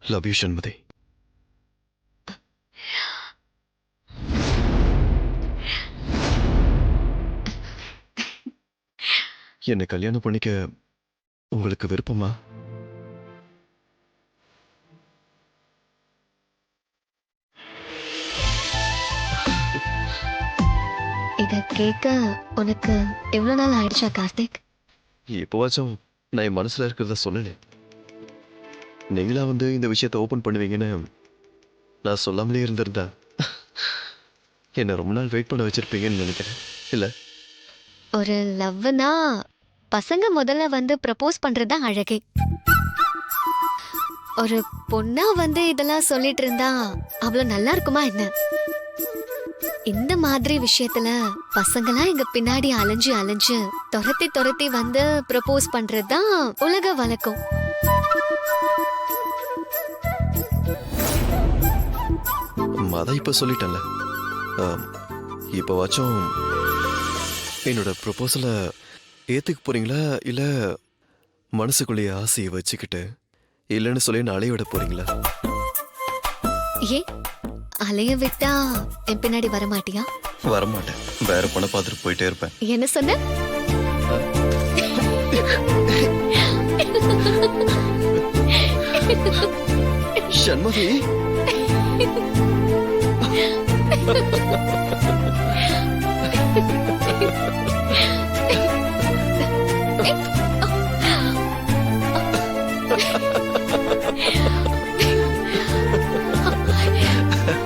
Love you Shanmathi. என்னை கல்யாணம் பண்ணிக்க உங்களுக்கு விருப்பமா? இத கேட்க உனக்கு எவ்வளவு நாள் ஆயிடுச்சா கார்த்திக்? எப்போவாச்சும் நான் என் மனசுல இருக்கிறத சொன்னேன். நீங்களா வந்து இந்த விஷயத்த ஓபன் பண்ணுவீங்கன்னு நான் சொல்லாமலே இருந்திருந்தா என்ன ரொம்ப நாள் வெயிட் பண்ண வச்சிருப்பீங்கன்னு நினைக்கிறேன். இல்ல, ஒரு லவ்னா பசங்க முதல்ல வந்து ப்ரப்போஸ் பண்றதுதான் அழகே. ஒரு பொண்ணா வந்து இதெல்லாம் சொல்லிட்டு இருந்தா அவ்வளவு நல்லா இருக்குமா என்ன? இந்த மாதிரி விஷயத்துல பசங்களாம் எங்க பின்னாடி அலைஞ்சு அலைஞ்சு துரத்தி துரத்தி வந்து ப்ரப்போஸ் பண்றதுதான் உலக வழக்கம். அதான் இப்ப சொல்லிட்டேன்ல. இப்போவாச்சும் என்னோட ப்ரொபோசல ஏத்துக்க போறீங்களா, இல்ல மனசுக்குள்ளேயே ஆசையை வச்சுக்கிட்டு இல்லைன்னு சொல்லி நான் அலைய விட போறீங்களா? ஏ அலைய விட்டா என் பின்னாடி வரமாட்டியா? வரமாட்டேன், வேற பொண்ணை பார்த்துட்டு போயிட்டே இருப்பேன். என்ன சொன்ன? சண்மதி,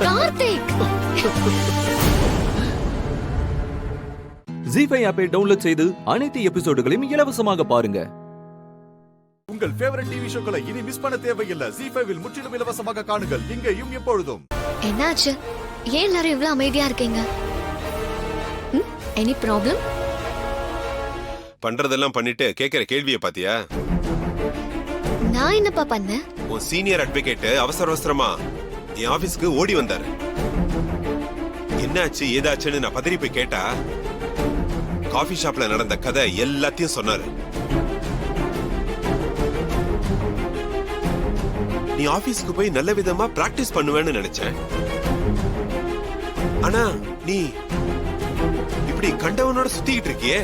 கார்த்திக், ஜீஃபை ஆப்பை டவுன்லோட் செய்து அனைத்து எபிசோடுகளையும் இலவசமாக பாருங்க. உங்கள் ஃபேவரட் டிவி ஷோக்களை இனி மிஸ் பண்ண தேவையில்லை. ஜீ5 முற்றிலும் இலவசமாக காணுங்கள், இங்கேயும் எப்பொழுதும். என்னாச்சு? ஏன் எல்லாரும் இவ்வளவு அமைதியா இருக்கீங்க? Any problem? பண்றதெல்லாம் பண்ணிட்டு கேக்குற கேள்வியை பாத்தியா? நான் என்னப்பா பண்ணேன்? உன் சீனியர் அட்வொகேட் அவசர அவசரமா என் ஆபீஸ்க்கு ஓடி வந்தாரு. என்னாச்சு ஏதாச்சுன்னு நான் பதறி போய் கேட்டா காஃபி ஷாப்ல நடந்த கதை எல்லாத்தையும் சொன்னாரு. நீ ஆபீஸ்க்கு போய் நல்ல விதமா பிராக்டிஸ் பண்ணுவேன்னு நினைச்சேன். ஆனா நீ இப்படி கண்டவனோட சுத்திக்கிட்டு இருக்கியே.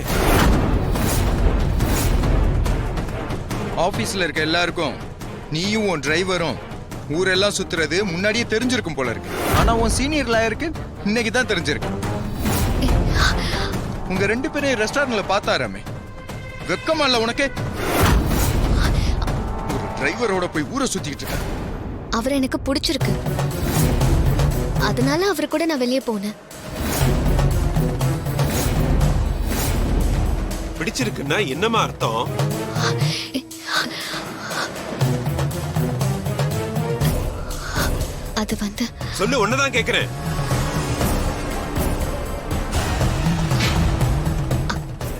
ஆபீஸ்ல இருக்க எல்லாருக்கும் நீயும் உன் டிரைவரும் ஊரெல்லாம் சுத்துறது முன்னாடியே தெரிஞ்சிருக்கும் போல இருக்கு. ஆனா உன் சீனியர் லாயருக்கு இன்னைக்கு தான் தெரிஞ்சிருக்கு. உங்க 2 பேரையும் ரெஸ்டாரண்ட்ல பார்த்தாராமே, வெக்கமா இல்ல உனக்கு? ஒரு டிரைவரோட போய் ஊரை சுத்திக்கிட்டு இருக்க. அவர் எனக்கு பிடிச்சிருக்கு, அதனால அவர் கூட நான் வெளியே போனேன். பிடிச்சிருக்குன்னா என்னமா அர்த்தம்? அது வந்து சொல்லு, ஒன்னதான் கேக்குறேன்.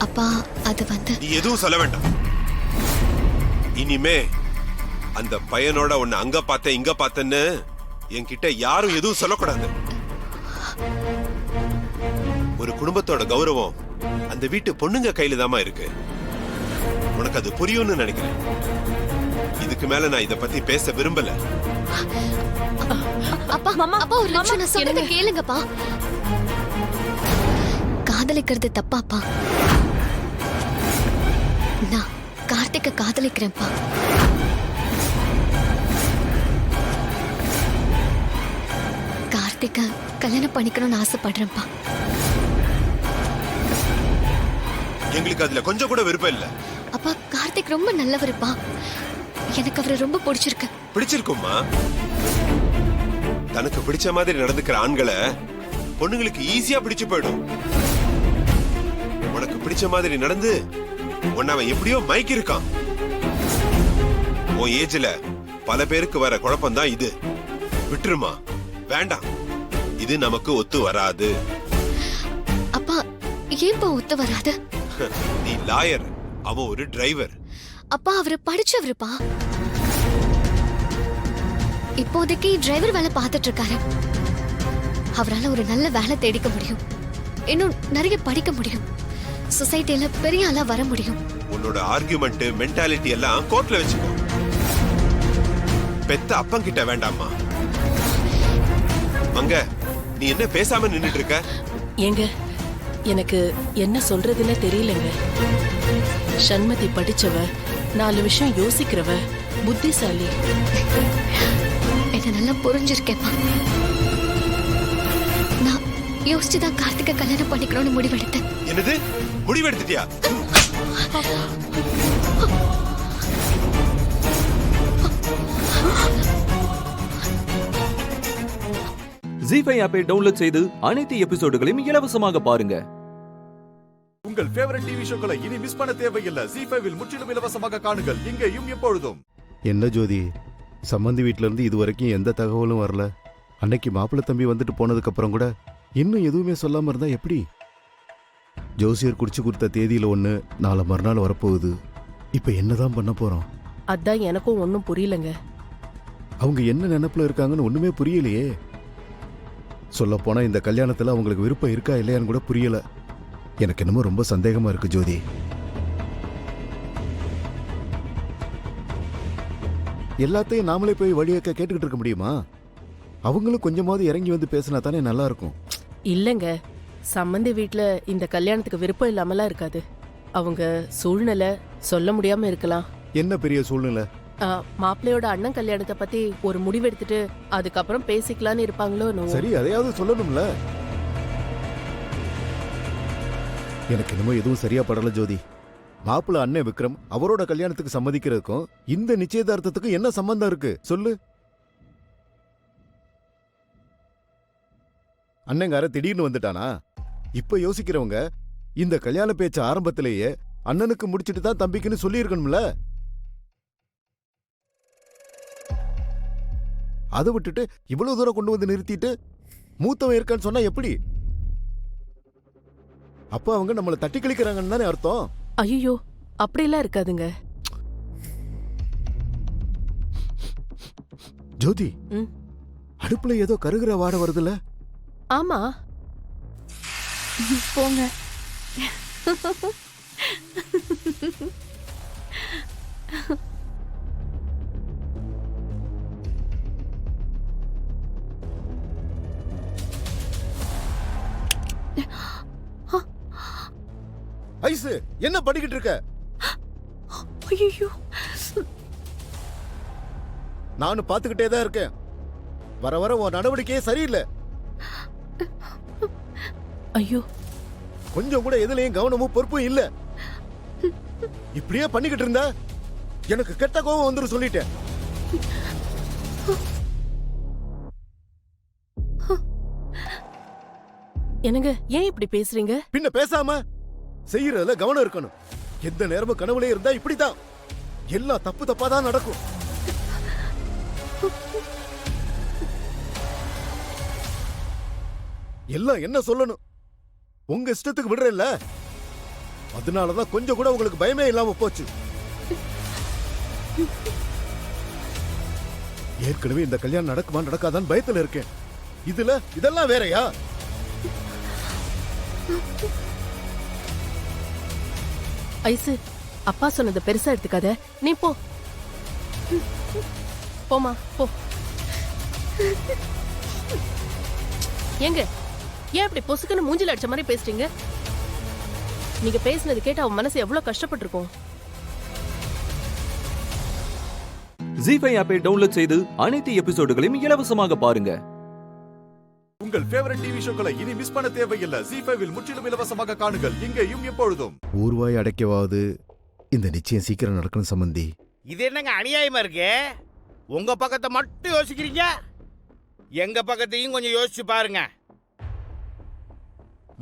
அப்பா, அது வந்து நீ எதுவும் சொல்ல வேண்டாம். இனிமே அந்த பையனோட உன்னை அங்க பார்த்த இங்க பார்த்தன்னு என்கிட்ட யாரும் எதுவும் சொல்லக்கூடாது. ஒரு குடும்பத்தோட கௌரவம் அந்த வீட்டு பொண்ணுங்க கையில தாமா இருக்கு. உனக்கு அது புரியும்னு நினைக்கிறேன். இதுக்கு மேல நான் இத பத்தி பேச விரும்பல. அப்பா, அப்பா ஒரு நிமிஷம் நான் சொல்றத கேளுங்கப்பா. காதலிக்கிறது தப்பாப்பா. நான் கார்த்திக்க காதலிக்கிறேன்ப்பா. கார்த்திக்க கல்யாணம் பண்ணிக்கணும்னு ஆசைப்படுறேன்ப்பா. எங்களுக்கு அதுல கொஞ்சம் கூட விருப்பம் இல்ல. அப்பா, கார்த்திக் ரொம்ப நல்லவருப்பா. எனக்கு அவரை ரொம்ப பிடிச்சிருக்கு. பிடிச்சிருக்குமா? தனக்கு பிடிச்ச மாதிரி நடந்துக்கிற ஆண்களை பொண்ணுங்களுக்கு ஈஸியா பிடிச்சு போயிடும். உனக்கு பிடிச்ச மாதிரி நடந்து உன்னை அவன் எப்படியோ மயக்கி இருக்கான். உன் ஏஜ்ல பல பேருக்கு வர குழப்பம்தான் இது. விட்டுருமா, வேண்டாம். இது நமக்கு ஒத்து வராது. அப்பா ஏன்பா ஒத்து வராது? நீ லாயர், அவன் ஒரு டிரைவர். அப்பா அவரு படிச்சவருப்பா. இப்போதைக்கு டிரைவர் வேலை பார்த்துட்டு இருக்காரு. அவரால் ஒரு நல்ல வேலை தேடிக்க முடியும், இன்னும் நிறைய படிக்க முடியும், சொசைட்டில பெரிய ஆளா வர முடியும். உன்னோட ஆர்குமெண்ட் மென்டாலிட்டி எல்லாம் கோர்ட்ல வச்சுக்கோ. பெத்த அப்பங்கிட்ட வேண்டாமா? மங்க, நீ என்ன பேசாம நின்னுட்டு இருக்க? ஏங்க, எனக்கு என்ன சொல்றதுன்னு தெரியலங்க. சண்மதி படிச்சவ, 4 விஷயம் யோசிக்கிறவ, புத்திசாலி. என்ன நல்லா புரிஞ்சிருக்கேப்பா. நான் யோசிச்சுதான் கார்த்திகை கல்யாணம் பண்ணிக்கணும்னு முடிவெடுத்தேன். என்னது முடிவெடுத்துட்டியா? ஜீஃபை ஆப்பை டவுன்லோட் செய்து அனைத்து எபிசோடுகளையும் இலவசமாக பாருங்க. உங்கள் ஃபேவரட் டிவி ஷோக்களை இனி மிஸ் பண்ண தேவையில்லை. ஜீ5 முற்றிலும் இலவசமாக காணுங்கள், இங்கேயும் எப்பொழுதும். என்ன ஜோதி, சம்பந்தி வீட்ல இருந்து இது வரைக்கும் எந்த தகவலும் வரல. அன்னைக்கு மாப்பிள்ளை தம்பி வந்துட்டு போனதுக்கு அப்புறம் கூட இன்னும் எதுவுமே சொல்லாம இருந்தா எப்படி? ஜோசியர் குடிச்சு கொடுத்த தேதியில ஒண்ணு, நாளை மறுநாள் வரப்போகுது. இப்ப என்னதான் பண்ண போறோம்? அதான் எனக்கும் ஒன்னும் புரியலங்க. அவங்க என்ன நினைப்புல இருக்காங்கன்னு ஒண்ணுமே புரியலையே. சொல்ல போனா இந்த கல்யாணத்துல அவங்களுக்கு விருப்பம் இருக்கா இல்லையான்னு கூட புரியல. எனக்கு என்னமோ ரொம்ப சந்தேகமா இருக்கு ஜோதி. எல்லாத்தையும் நாமளே போய் வழியக்க கேட்டுக்கிட்டு இருக்க முடியுமா? அவங்களும் கொஞ்சமாவது இறங்கி வந்து பேசினா தானே நல்லா இருக்கும். இல்லங்க, சம்பந்தி வீட்ல இந்த கல்யாணத்துக்கு விருப்பம் இல்லாமலாம் இருக்காது. அவங்க சூழ்நிலை சொல்ல முடியாம இருக்கலாம். என்ன பெரிய சூழ்நிலை? மாப்பிள்ளையோட அண்ணன் கல்யாணத்தை பத்தி ஒரு முடிவெடுத்துட்டு அதுக்கப்புறம் பேசிக்கலான்னு இருப்பாங்களோ. சரி, அதையாவது சொல்லணும்ல. எனக்கு என்னமோ எதுவும் சரியா படல ஜோதி. மாப்பிள்ள அண்ணன் விக்ரம் அவரோட கல்யாணத்துக்கு சம்மதிக்கிறதுக்கும் இந்த நிச்சயதார்த்தத்துக்கு என்ன சம்பந்தம் இருக்கு சொல்லு? அண்ணங்கார திடீர்னு வந்துட்டானா? இப்ப யோசிக்கிறவங்க இந்த கல்யாண பேச்ச ஆரம்பத்திலேயே அண்ணனுக்கு முடிச்சிட்டு தான் தம்பிக்குன்னு சொல்லி இருக்கணும்ல. அதை விட்டுட்டு இவ்வளவு தூரம் கொண்டு வந்து நிறுத்திட்டு மூத்தவன் இருக்கான்னு சொன்னா எப்படி? அப்ப அவங்க நம்மளை தட்டி கழிக்கிறாங்கன்னு தானே அர்த்தம். ஐயோ, அப்படியெல்லாம் இருக்காதுங்க ஜோதி. அடுப்புல ஏதோ கருகிற வாட வருதுல? ஆமா, போங்க. ஐசு, என்ன படிக்கிட்டு இருக்க? ஐயோ, நானும் பாத்துக்கிட்டே தான் இருக்கேன். வர வர உன் நடவடிக்கையே சரியில்லை. ஐயோ, கொஞ்சம் கூட எதுலயும் கவனமும் பொறுப்பும் இல்ல. இப்படியே பண்ணிக்கிட்டு இருந்தா எனக்கு கெட்ட கோபம் வந்துரும் சொல்லிட்டேன். என்னங்க, ஏன் இப்படி பேசுறீங்க? பின்ன பேசாம செய்யறதுல கவனம் இருக்கணும். எந்த நேரமும் கனவுலே இருந்தா இப்படிதான் எல்லாம் தப்பு தப்பா தான் நடக்கும். எல்லாம் என்ன சொல்லணும், உங்க இஷ்டத்துக்கு விடுறேன்ல. அதனாலதான் கொஞ்சம் கூட உங்களுக்கு பயமே இல்லாம போச்சு. ஏற்கனவே இந்த கல்யாணம் நடக்குமா நடக்காதான் பயத்துல இருக்கேன். இதுல இதெல்லாம் வேறயா? ஐசு, அப்பா சொன்னது பெருசா எடுத்துக்காத. நீ போ, போமா போ. ஏங்க, ஏன் இப்படி பொசுக்குன்னு மூஞ்சில அடிச்ச மாதிரி பேசுறீங்க? நீங்க பேசுனது கேட்டு அவன் மனசு எவ்வளவு கஷ்டப்பட்டிருக்கும். ஜீஃபை ஆப்பை டவுன்லோட் செய்து அனைத்து எபிசோடுகளையும் இலவசமாக பாருங்க. உங்கள் ஃபேவரட் டிவி ஷோக்களை இனி மிஸ் பண்ண தேவையில்லை. ஜீ5 முற்றிலும் இலவசமாக காணுங்கள், இங்கேயும் எப்பொழுதும். ஊர்வாய் அடைக்கவாவது இந்த நிச்சயம் சீக்கிரம் நடக்கணும் சம்பந்தி. இது என்னங்க அநியாயமா இருக்கு? உங்க பக்கத்தை மட்டும் யோசிக்கிறீங்க, எங்க பக்கத்தையும் கொஞ்சம் யோசிச்சு பாருங்க.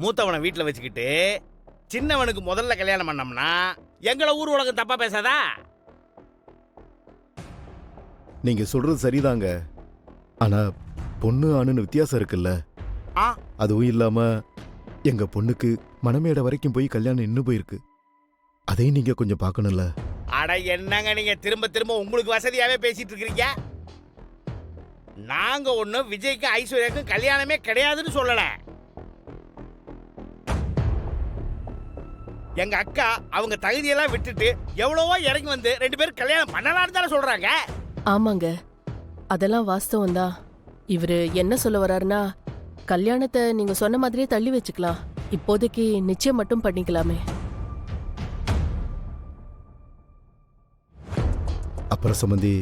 மூத்தவனை வீட்டுல வச்சுக்கிட்டு சின்னவனுக்கு முதல்ல கல்யாணம் பண்ணோம்னா எங்களை ஊர் உலகம் தப்பா பேசாதா? நீங்க சொல்றது சரிதாங்க. ஆனா பொண்ணு ஆணுன்னு வித்தியாசம் இருக்குல்ல. அதுவும் இல்லாம எங்க பொண்ணுக்கு மணமேடை வரைக்கும் போய் கல்யாணம் இன்னும் போயிருக்கு. அதையும் நீங்க கொஞ்சம் பார்க்கணும்ல. அட என்னங்க நீங்க திரும்ப திரும்ப உங்களுக்கு வசதியாவே பேசிட்டு இருக்கீங்க. நாங்க ஒண்ணும் விஜய்க்கு ஐஸ்வர்யாக்கும் கல்யாணமே கிடையாதுன்னு சொல்லல. எங்க அக்கா அவங்க தகுதியெல்லாம் விட்டுட்டு எவ்வளவோ இறங்கி வந்து 2 பேரும் கல்யாணம் பண்ணலாம்னு தானே சொல்றாங்க. ஆமாங்க, அதெல்லாம் வாஸ்தவம் தான். இவரு என்ன சொல்ல வர்றாருன்னா, கல்யாணத்தை நீங்க சொன்ன மாதிரியே தள்ளி வச்சுக்கலாம், இப்போதைக்கு நிச்சயம் மட்டும் பண்ணிக்கலாமே. அப்புறம் சம்பந்தி,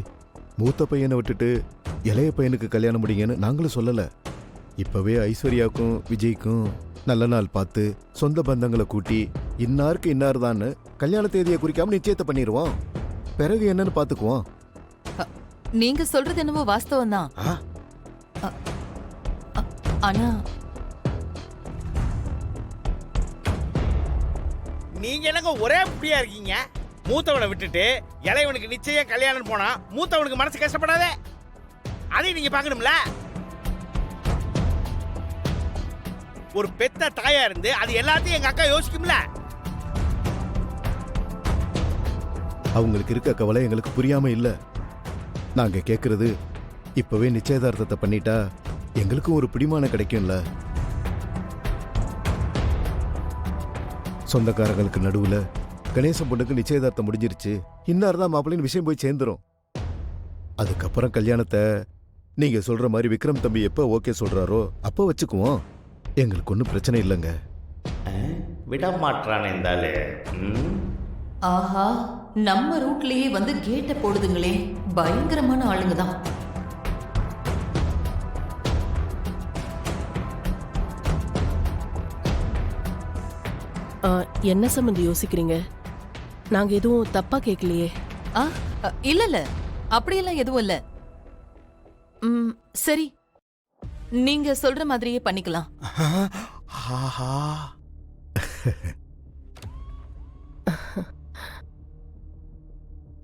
மூத்த பையனை விட்டுட்டு இளைய பையனுக்கு கல்யாணம் முடிங்கன்னு நாங்களும் சொல்லல. இப்பவே ஐஸ்வர்யாவுக்கும் விஜய்க்கும் நல்ல நாள் பார்த்து சொந்த பந்தங்களை கூட்டி இன்னாருக்கு இன்னார் தான் கல்யாண தேதியை குறிக்காம நிச்சயத்தை பண்ணிடுவோம். பிறகு என்னன்னு பாத்துக்குவோம். நீங்க சொல்றது என்னவோ வாஸ்தவம் தான். ஆனா நீங்க என்னங்க ஒரே புடியா இருக்கீங்க? மூத்தவனை விட்டுட்டு இளையவனுக்கு நிச்சயம் கல்யாணம் போனா மூத்தவனுக்கு மனசு கஷ்டப்படாதே? அதையும் நீங்க பார்க்கணும்ல. ஒரு பெத்த தாயா இருந்து அது எல்லாத்தையும் எங்க அக்கா யோசிக்கும்ல. அவங்களுக்கு இருக்க கவலை எங்களுக்கு புரியாம இல்ல. நாங்க கேக்குறது இப்பவே நிச்சயதார்த்தத்தை பண்ணிட்டா எங்களுக்கும் ஒரு பிடிமானம் கிடைக்கும்ல. சொந்தக்காரங்களுக்கு நடுவுல கணேசன் பொண்ணுக்கு நிச்சயதார்த்தம் முடிஞ்சிருச்சு, இன்னார் தான் மாப்பிள்ளைன்னு விஷயம் போய் சேர்ந்துரும். அதுக்கப்புறம் கல்யாணத்தை நீங்க சொல்ற மாதிரி விக்ரம் தம்பி எப்ப ஓகே சொல்றாரோ அப்ப வச்சுக்குவோம். எங்களுக்கு ஒன்றும் பிரச்சனை இல்லைங்க. விட மாட்டானே இருந்தாலே. ஆஹா, நம்ம ரூட்லயே வந்து கேட்ட போடுதுங்களே, பயங்கரமான ஆளுங்க தான். என்ன சம்பந்தி யோசிக்கிறீங்க? நாங்க எதுவும் தப்பா கேட்கலையே. இல்ல இல்ல, அப்படியெல்லாம் எதுவும் இல்ல. சரி, நீங்க சொல்ற மாதிரியே பண்ணிக்கலாம்.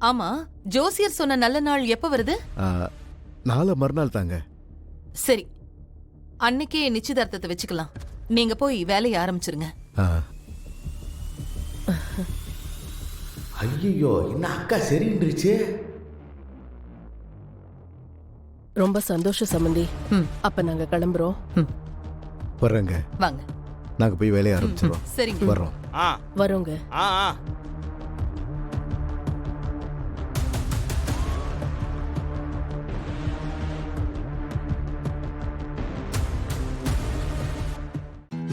ஆமா, ஜோசியர் சொன்ன நல்ல நாள் எப்ப வருது? நாளை மறுநாள் தாங்க. சரி, அன்னைக்கே நிச்சயதார்த்தத்தை வச்சுக்கலாம். நீங்க போய் வேலையை ஆரம்பிச்சிருங்க. ஐயோ, என்ன அக்கா சரின்றுச்சு. ரொம்ப சந்தோஷம் சம்பந்தி. அப்ப நாங்க கிளம்புறோம். வர்றேங்க. வாங்க, நாங்க போய் வேலையை ஆரம்பிச்சிடுறோம். சரிங்க, வர்றோம். வரோங்க.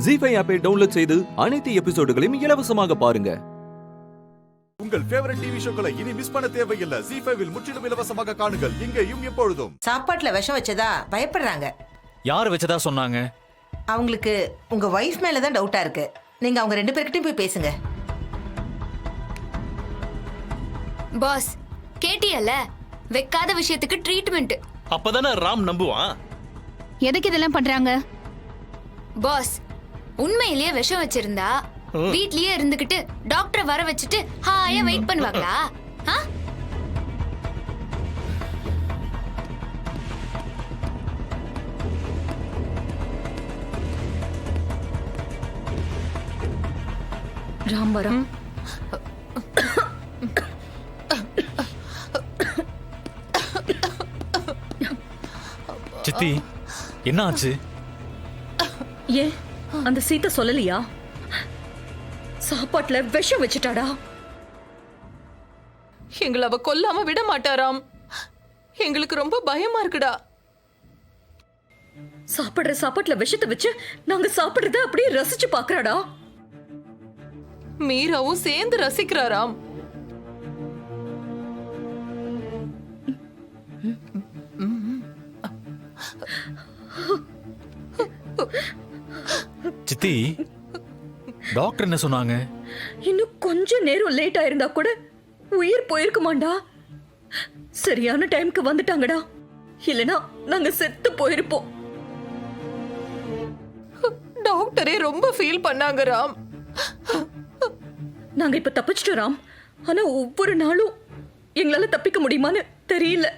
ஜீஃபை ஆப்பை டவுன்லோட் செய்து அனைத்து எபிசோடுகளையும் இலவசமாக பாருங்க. உங்கள் ஃபேவரட் டிவி ஷோக்களை இனி மிஸ் பண்ண தேவையில்லை. ஜீஃபைவில் முற்றிலும் இலவசமாக காணுங்கள், இங்கேயும் எப்பொழுதும். சாப்பாட்டுல விஷம் வச்சதா பயப்படுறாங்க. யார் வச்சதா சொன்னாங்க? அவங்களுக்கு உங்க வைஃப் மேலதான் டவுட்டா இருக்கு. நீங்க அவங்க 2 பேர்கிட்டயும் போய் பேசுங்க. பாஸ், கேட்டியல்ல, வைக்காத விஷயத்துக்கு ட்ரீட்மெண்ட். அப்பதானே ராம் நம்புவான். எதுக்கு இதெல்லாம் பண்றாங்க? பாஸ், உண்மையிலேயே விஷம் வச்சிருந்தா வீட்லயே இருந்துகிட்டு டாக்டரை வர வச்சுட்டு ஹாயா வெயிட் பண்ணுவாங்களா? ராம்பரம், சித்தி, என்ன ஆச்சு? ஏன் அந்த சீத்தை சொல்லலையா? சாப்பாட்டுல விஷம் வச்சுட்டாடா. எங்களை அவ கொல்லாம விட மாட்டாராம். எங்களுக்கு ரொம்ப பயமா இருக்குடா. சாப்பாட்டுல விஷத்தை வச்சு நாங்க சாப்பிடுறத அப்படியே ரசிச்சு பாக்குறாடா. மீராவும் சேர்ந்து ரசிக்கிறாராம். சித்தி, டாக்டர் என்ன சொன்னாங்க? இன்னும் கொஞ்ச நேரம் லேட் ஆயிருந்தா கூட உயிர் போயிருக்குமாண்டா. சரியான டைம்க்கு வந்துட்டாங்கடா, இல்லனா நாங்க செத்து போயிருப்போம். டாக்டரே ரொம்ப ஃபீல் பண்ணாங்க ராம். நாங்க இப்ப தப்பிச்சிட்டோம் ராம். ஆனா ஒவ்வொரு நாளும் எங்களால தப்பிக்க முடியுமான்னு தெரியல.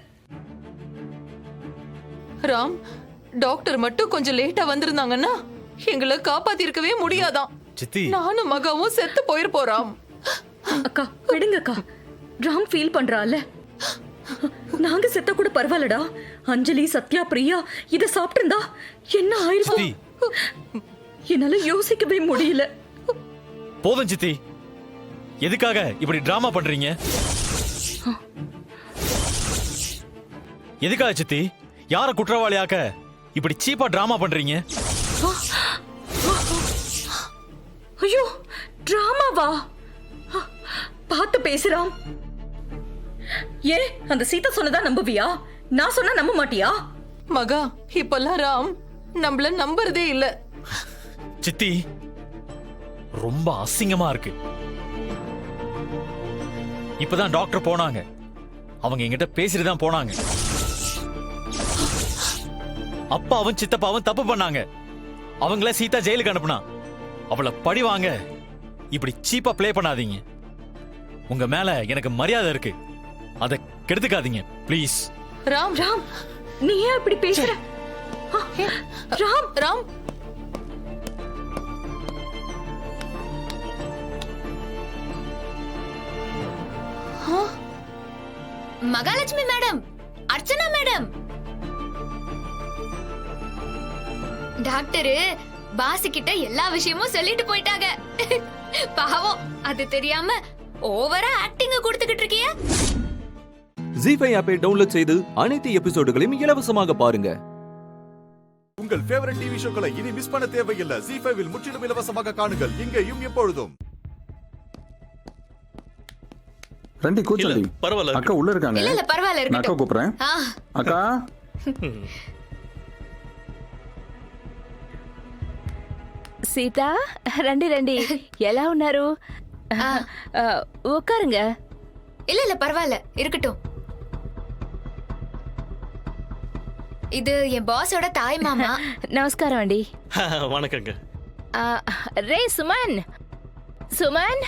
ராம், டாக்டர் மட்டும் கொஞ்சம் லேட்டா வந்திருந்தாங்கன்னா எங்களை காப்பாத்திருக்கவே முடியாதான். சித்தி, நானும் மகாவும் செத்து போயிருப்போம் ராம். அக்கா விடுங்கக்கா. ராம் ஃபீல் பண்றால. நாங்க செத்த கூட பரவாயில்லடா. அஞ்சலி, சத்யா, பிரியா இத சாப்பிட்டிருந்தா என்ன ஆயிருக்கும்? என்னால யோசிக்கவே முடியல. போதும் சித்தி, எதுக்காக இப்படி டிராமா பண்றீங்க? எதுக்காக சித்தி யார குற்றவாளியாக்க இப்படி சீப்பா டிராமா பண்றீங்க? ஐயோ, டிராமாவா? பார்த்து பேசுறான். ஏ, அந்த சீதா சொன்னதா நம்புவியா? நான் சொன்னா நம்ப மாட்டியா? மகா, இப்பெல்லாம் ராம் நம்மள நம்புறதே இல்ல. சித்தி, ரொம்ப அசிங்கமா இருக்கு. இப்பதான் டாக்டர் போனாங்க. அவங்க என்கிட்ட பேசிட்டு தான் போனாங்க. அப்பாவும் சித்தப்பாவும் தப்பு பண்ணாங்க. அவங்கள சீதா ஜெயிலுக்கு அனுப்புனா. அவளை பழி வாங்க இப்படி சீப்பா ப்ளே பண்ணாதீங்க. உங்க மேல எனக்கு மரியாதை இருக்கு, அதை கெடுத்துக்காதீங்க ப்ளீஸ். ராம், ராம், நீ ஏன் இப்படி பேசுற? Ram, Ram, Mahalakshmi madam, Archana madam. Doctor boss கிட்ட எல்லா விஷயமும் சொல்லிட்டு போயிட்டாங்க. பாவம், அது தெரியாம ஓவரா ஆக்டிங்க கொடுத்துக்கிட்டு இருக்கிய. ஜீஃபை ஆப்பை டவுன்லோட் செய்து அனைத்து எபிசோடுகளையும் இலவசமாக பாருங்க. உங்கள் ஃபேவரட் டிவி ஷோக்களை இனி மிஸ் பண்ண தேவையில்லை. ஜீ5ல் முற்றிலும் இலவசமாக காணுங்கள், இங்கேயும் எப்பொழுதும். ரெண்டி கூச்சடி. பரவாயில்ல, அக்கா உள்ள இருக்காங்க. இல்ல பரவாயில்ல, நான் அக்கா கூப்பிடுறேன். அக்கா సీత, రండి రండి. ఎలా ఉన్నారు? உட்காருங்க. இல்ல பரவாயில்ல, இருக்கட்டும். இது என் பாஸோட தாய் மாமா. நமஸ்காரம் అండి. வணக்கங்க. రే சுமன், சுமன்,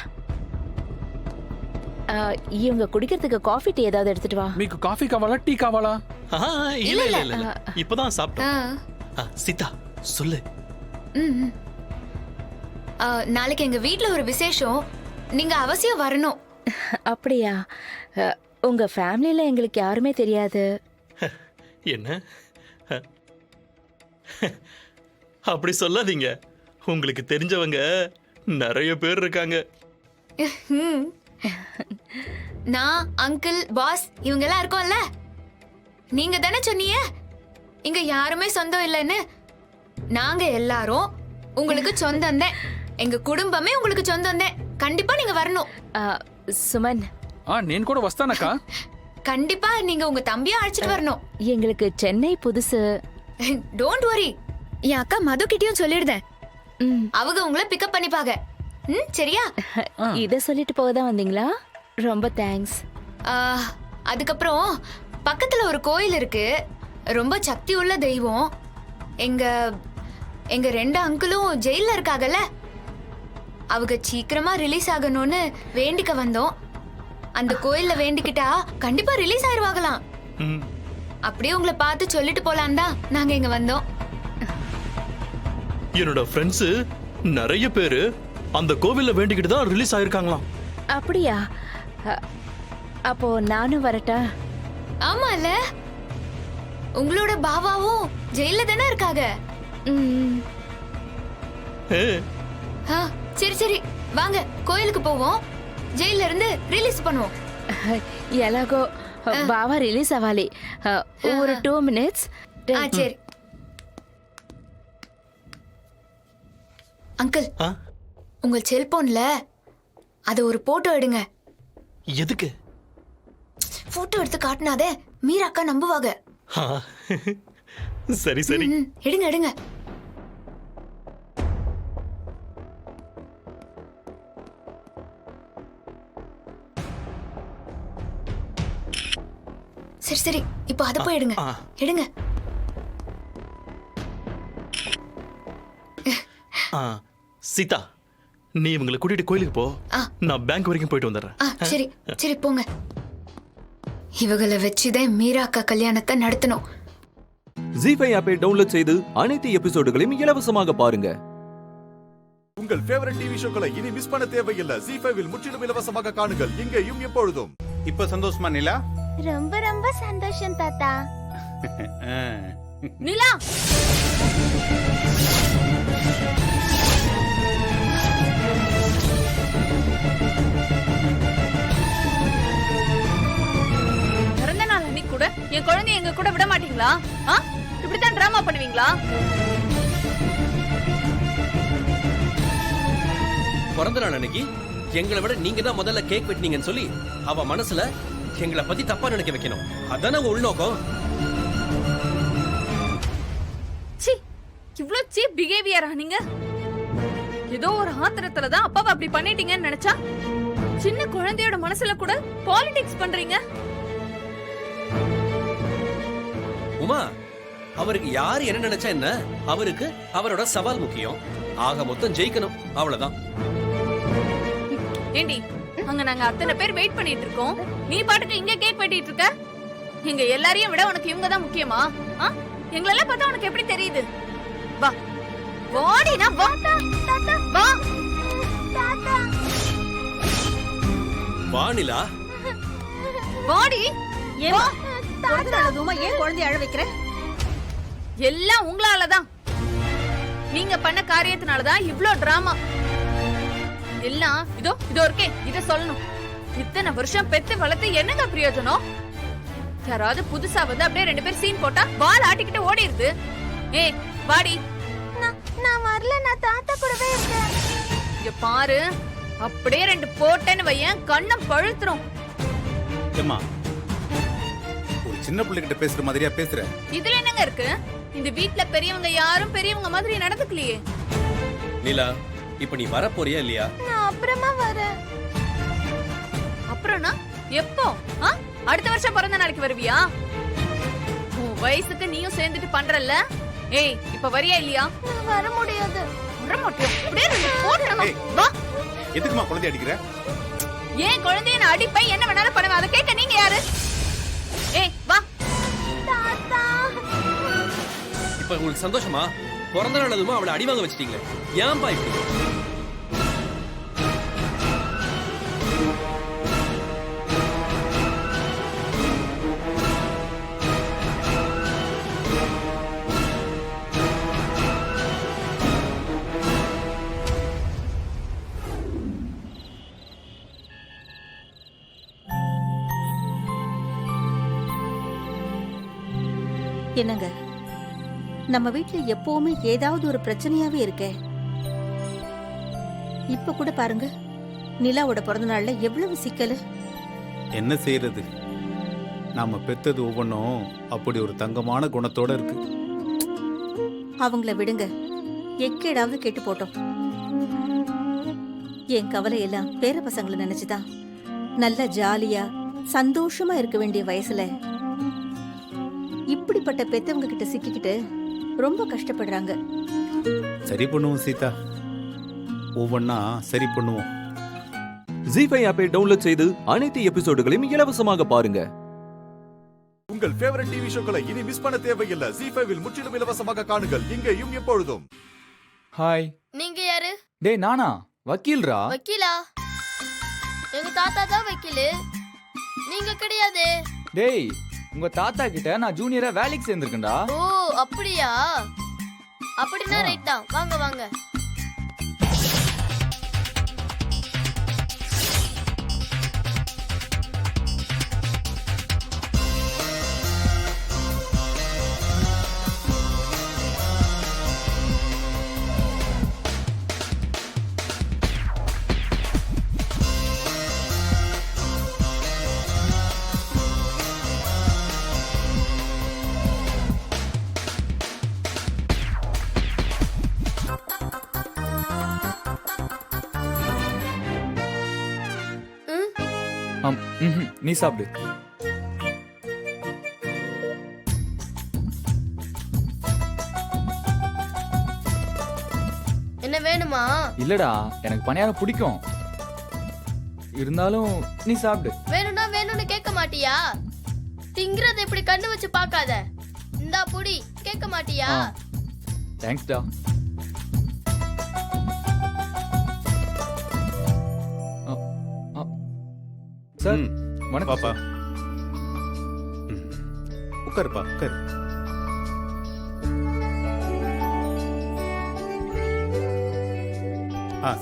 இவங்க குடிக்கிறதுக்கு காஃபி டீ ஏதாவது எடுத்துட்டு வா. మీకు కాఫీ కావాలా టీ కావాలా? இல்ல இல்ல இப்பதான் சாப்பிட்டோம். சீதா சொல்லு. நாளைக்கு எங்க வீட்ல ஒரு விசேஷம், நீங்க அவசியம் வரணும். அப்படியா? உங்க ஃபேமிலில எங்களுக்கு யாருமே தெரியாது. என்ன அப்படி சொல்லாதீங்க, உங்களுக்கு தெரிஞ்சவங்க நிறைய பேர் இருக்காங்க. நான், அங்கிள், பாஸ் இவங்க எல்லாம் இருக்கோம்ல. நீங்க தானே சொன்னீங்க இங்க யாருமே சொந்தம் இல்லைன்னு. நாங்க எல்லாரும் உங்களுக்கு சொந்தம் தான். எங்க குடும்பமே உங்களுக்கு சொந்தம் தான். கண்டிப்பா நீங்க வரணும். சுமன், నేను కూడా వస్తానక్క. கண்டிப்பா நீங்க உங்க தம்பியை அழைச்சிட்டு வரணும். எங்களுக்கு சென்னை புதுசு. டோன்ட் வரி, என் அக்கா மது கிட்டயும் சொல்லிடுதேன். அவங்க உங்களை பிக்கப் பண்ணிப்பாங்க. சரியா? இத சொல்லிட்டு போக தான் வந்தீங்களா? ரொம்ப தேங்க்ஸ். அதுக்கப்புறம் பக்கத்துல ஒரு கோயில் இருக்கு, ரொம்ப சக்தி உள்ள தெய்வம். எங்க ரெண்டு அங்கிளும் ஜெயில இருக்காங்கல்ல, அவங்க சீக்கிரமா ரிலீஸ் ஆகணும்னு வேண்டிக்க வந்தோம். அந்த கோயில்ல வேண்டிக்கிட்டா கண்டிப்பா ரிலீஸ் ஆயிருவாங்களாம். அப்படியே உங்களை பார்த்து சொல்லிட்டு போலாம் தான் நாங்க இங்க வந்தோம். என்னோட ஃப்ரெண்ட்ஸ் நிறைய பேரு அந்த கோவில்ல வேண்டிக்கிட்டு தான் ரிலீஸ் ஆயிருக்காங்களாம். அப்படியா? அப்போ நானும் வரட்டா? ஆமால, உங்களோட பாபாவும் ஜெயில தானே இருக்காங்க. சரி சரி, வாங்க கோயிலுக்கு போவோம். ஜெயில இருந்து ரிலீஸ் பண்ணுவோம். ఎలాగో బావా రిలీజ్ అవ్వాలి. ஒரு 2 minutes. சரி அங்கிள், உங்க செல்போன்ல அத ஒரு போட்டோ எடுங்க. எதுக்கு? போட்டோ எடுத்து காட்டினாதே மீரா அக்கா நம்புவாங்க. சரி சரி, எடுங்க எடுங்க. சரி சரி, இப்போ அத போய் எடுங்க. எடுங்க. சீதா, நீ இவங்களை கூட்டிட்டு கோயிலுக்கு போ. நான் பேங்க் வரைக்கும் போயிட்டு வந்துடுறேன். சரி சரி, போங்க. இவங்களை வச்சுதான் மீரா அக்கா கல்யாணத்தை நடத்தணும். ஜி5 ஆப்பை டவுன்லோட் செய்து அனைத்து எபிசோடுகளையும் இலவசமாக பாருங்க. உங்கள் ஃபேவரட் டிவி ஷோக்களை இனி மிஸ் பண்ண தேவையில்லை. ஜி5 முற்றிலும் இலவசமாக காணுங்கள் இங்கேயும் எப்பொழுதும். இப்ப சந்தோஷமா நிலா? ரொம்ப ரொம்ப சந்தோஷம் தாத்தா. நிலா பிறந்த நாள் அன்னைக்கு கூட என் குழந்தைய எங்க கூட விட மாட்டீங்களா? இப்படித்தான் டிராமா பண்ணுவீங்களா? பிறந்த நாள் அன்னைக்கு எங்களை விட நீங்க தான் முதல்ல கேக் வெட்டினீங்கன்னு சொல்லி அவ மனசுல எங்களை பத்தி தப்பா நினைக்க வைக்கணும். அதானே உங்க உள்நோக்கம். சி, இவ்ளோ சீப் பிஹேவியரா நீங்க? ஏதோ ஒரு ஆத்திரத்துல தான் அப்பாவை அப்படி பண்ணிட்டீங்கன்னு நினைச்சா சின்ன குழந்தையோட மனசுல கூட பாலிடிக்ஸ் பண்றீங்க. உமா, அவருக்கு யாரு என்ன நினைச்சா என்ன? அவருக்கு அவரோட சவால் முக்கியம். ஆக மொத்தம் ஜெயிக்கணும், அவ்வளவுதான். ஏண்டி, அங்க நாங்க அத்தனை பேர் வெயிட் பண்ணிட்டு இருக்கோம், நீ பாட்டுக்கு இங்க கேக் வெட்டிட்டு இருக்க. எங்க எல்லாரையும் விட உனக்கு இவங்க தான் முக்கியமா? எங்களெல்லாம் பார்த்தா உனக்கு எப்படி தெரியுது? வா வாடினா வா தாத்தா, வா தாத்தா, வானிலா வாடி. ஏமா தாத்தாதுமா ஏன் குழந்தை அழ வைக்கிற? எல்லாம் உங்களாலதான். நீங்க பண்ண காரியத்தினாலதான் இவ்ளோ டிராமா எல்லாம். இதோ இருக்கே, இத சொல்லணும். இத்தனை வருஷம் பெத்து வளர்த்து என்னங்க பிரயோஜனம்? யாராவது புதுசா வந்து அப்படியே 2 பேர் சீன் போட்டா வால் ஆட்டிக்கிட்டு ஓடிடுது. ஏய் வாடி. நான் வரல, நான் தாத்தா கூடவே இருக்கேன். இங்க பாரு, அப்படியே 2 போட்டேன்னு வையன், கண்ணம் பழுத்துரும். ஏம்மா, ஒரு சின்ன பிள்ளைகிட்ட பேசுற மாதிரியா பேசுற? இதுல என்னங்க இருக்கு? இந்த வீட்ல பெரியவங்க யாரும் பெரியவங்க மாதிரி நடந்துக்கலையே. நீலா, இப்ப நீ வர போறியா இல்லையா? நான் அப்புறமா வரேன். அப்புறம்னா எப்போ? அடுத்த வருஷம் பிறந்த நாளைக்கு வருவியா? உன் வயசுக்கு நீயும் சேர்ந்துட்டு பண்றல்ல. ஏய், இப்ப வரியா இல்லையா? நான் வர முடியாது. வர மாட்டேன். அப்படியே 2 போட்டணும். வா. எதுக்குமா குழந்தை அடிக்கிற? ஏன் குழந்தைய நான் அடிப்பேன், என்ன வேணாலும் பண்ணுவேன். அதை கேட்க நீங்க யாரு? ஏய் வா. தாத்தா, இப்ப உங்களுக்கு சந்தோஷமா? பிறந்த நாள் அதுமா அவளை அடி வாங்க வச்சிட்டீங்களே, ஏன்பா இப்படி? என்னங்க, நம்ம வீட்ல எப்பவுமே ஏதாவது ஒரு பிரச்சனையாவே இருக்கே. இப்ப கூட பாருங்க, நிலாவோட பிறந்த நாள்ல எவ்வளவு சிக்கல். என்ன செய்யறது? நாம பெத்தது ஒவ்வொன்றும் அப்படி ஒரு தங்கமான குணத்தோட இருக்கு. அவங்கள விடுங்க, எக்கேடாவது கேட்டு போட்டோம். என் கவலை எல்லாம் பேர பசங்களை நினைச்சுதான். நல்ல ஜாலியா சந்தோஷமா இருக்க வேண்டிய வயசுல இப்படிப்பட்ட பெத்தவங்க கிட்ட சிக்கிக்கிட்டு ரொம்ப கஷ்டப்படுறாங்க. சரி பண்ணுவோம் சீதா, ஒவ்வொன்னா சரி பண்ணுவோம். ஜி5 ஆப்பை டவுன்லோட் செய்து அனைத்து எபிசோடுகளையும் இலவசமாக பாருங்க. உங்கள் ஃபேவரட் டிவி ஷோக்களை இனி மிஸ் பண்ண தேவையில்லை. ஜி5 முற்றிலும் இலவசமாக காணுங்கள் இங்கேயும் எப்பொழுதும். ஹாய். நீங்க யாரு? டேய் நானா வக்கீல்ரா. வக்கீலா? எங்க தாத்தா தான் வக்கீலு, நீங்க கிடையாது. டேய், உங்க தாத்தா கிட்ட நான் ஜூனியரா வேலைக்கு சேர்ந்திருக்கேன்டா. ஓ அப்படியா? அப்படின்னா ரைட் தான். வாங்க வாங்க. நீ சாப்பிடு. என்ன வேணுமா? இல்லடா, எனக்கு பணியாரம் பிடிக்கும். இருந்தாலும் நீ சாப்பிடு. வேணும்னா வேணும்னு கேட்க மாட்டியா? திங்கிறத இப்படி கண்ணு வச்சு பார்க்காத. இந்தா புடி, கேட்க மாட்டியா? தேங்க்ஸ்டா. சார் வணக்கம். பாப்பா உட்காருப்பா உட்காரு.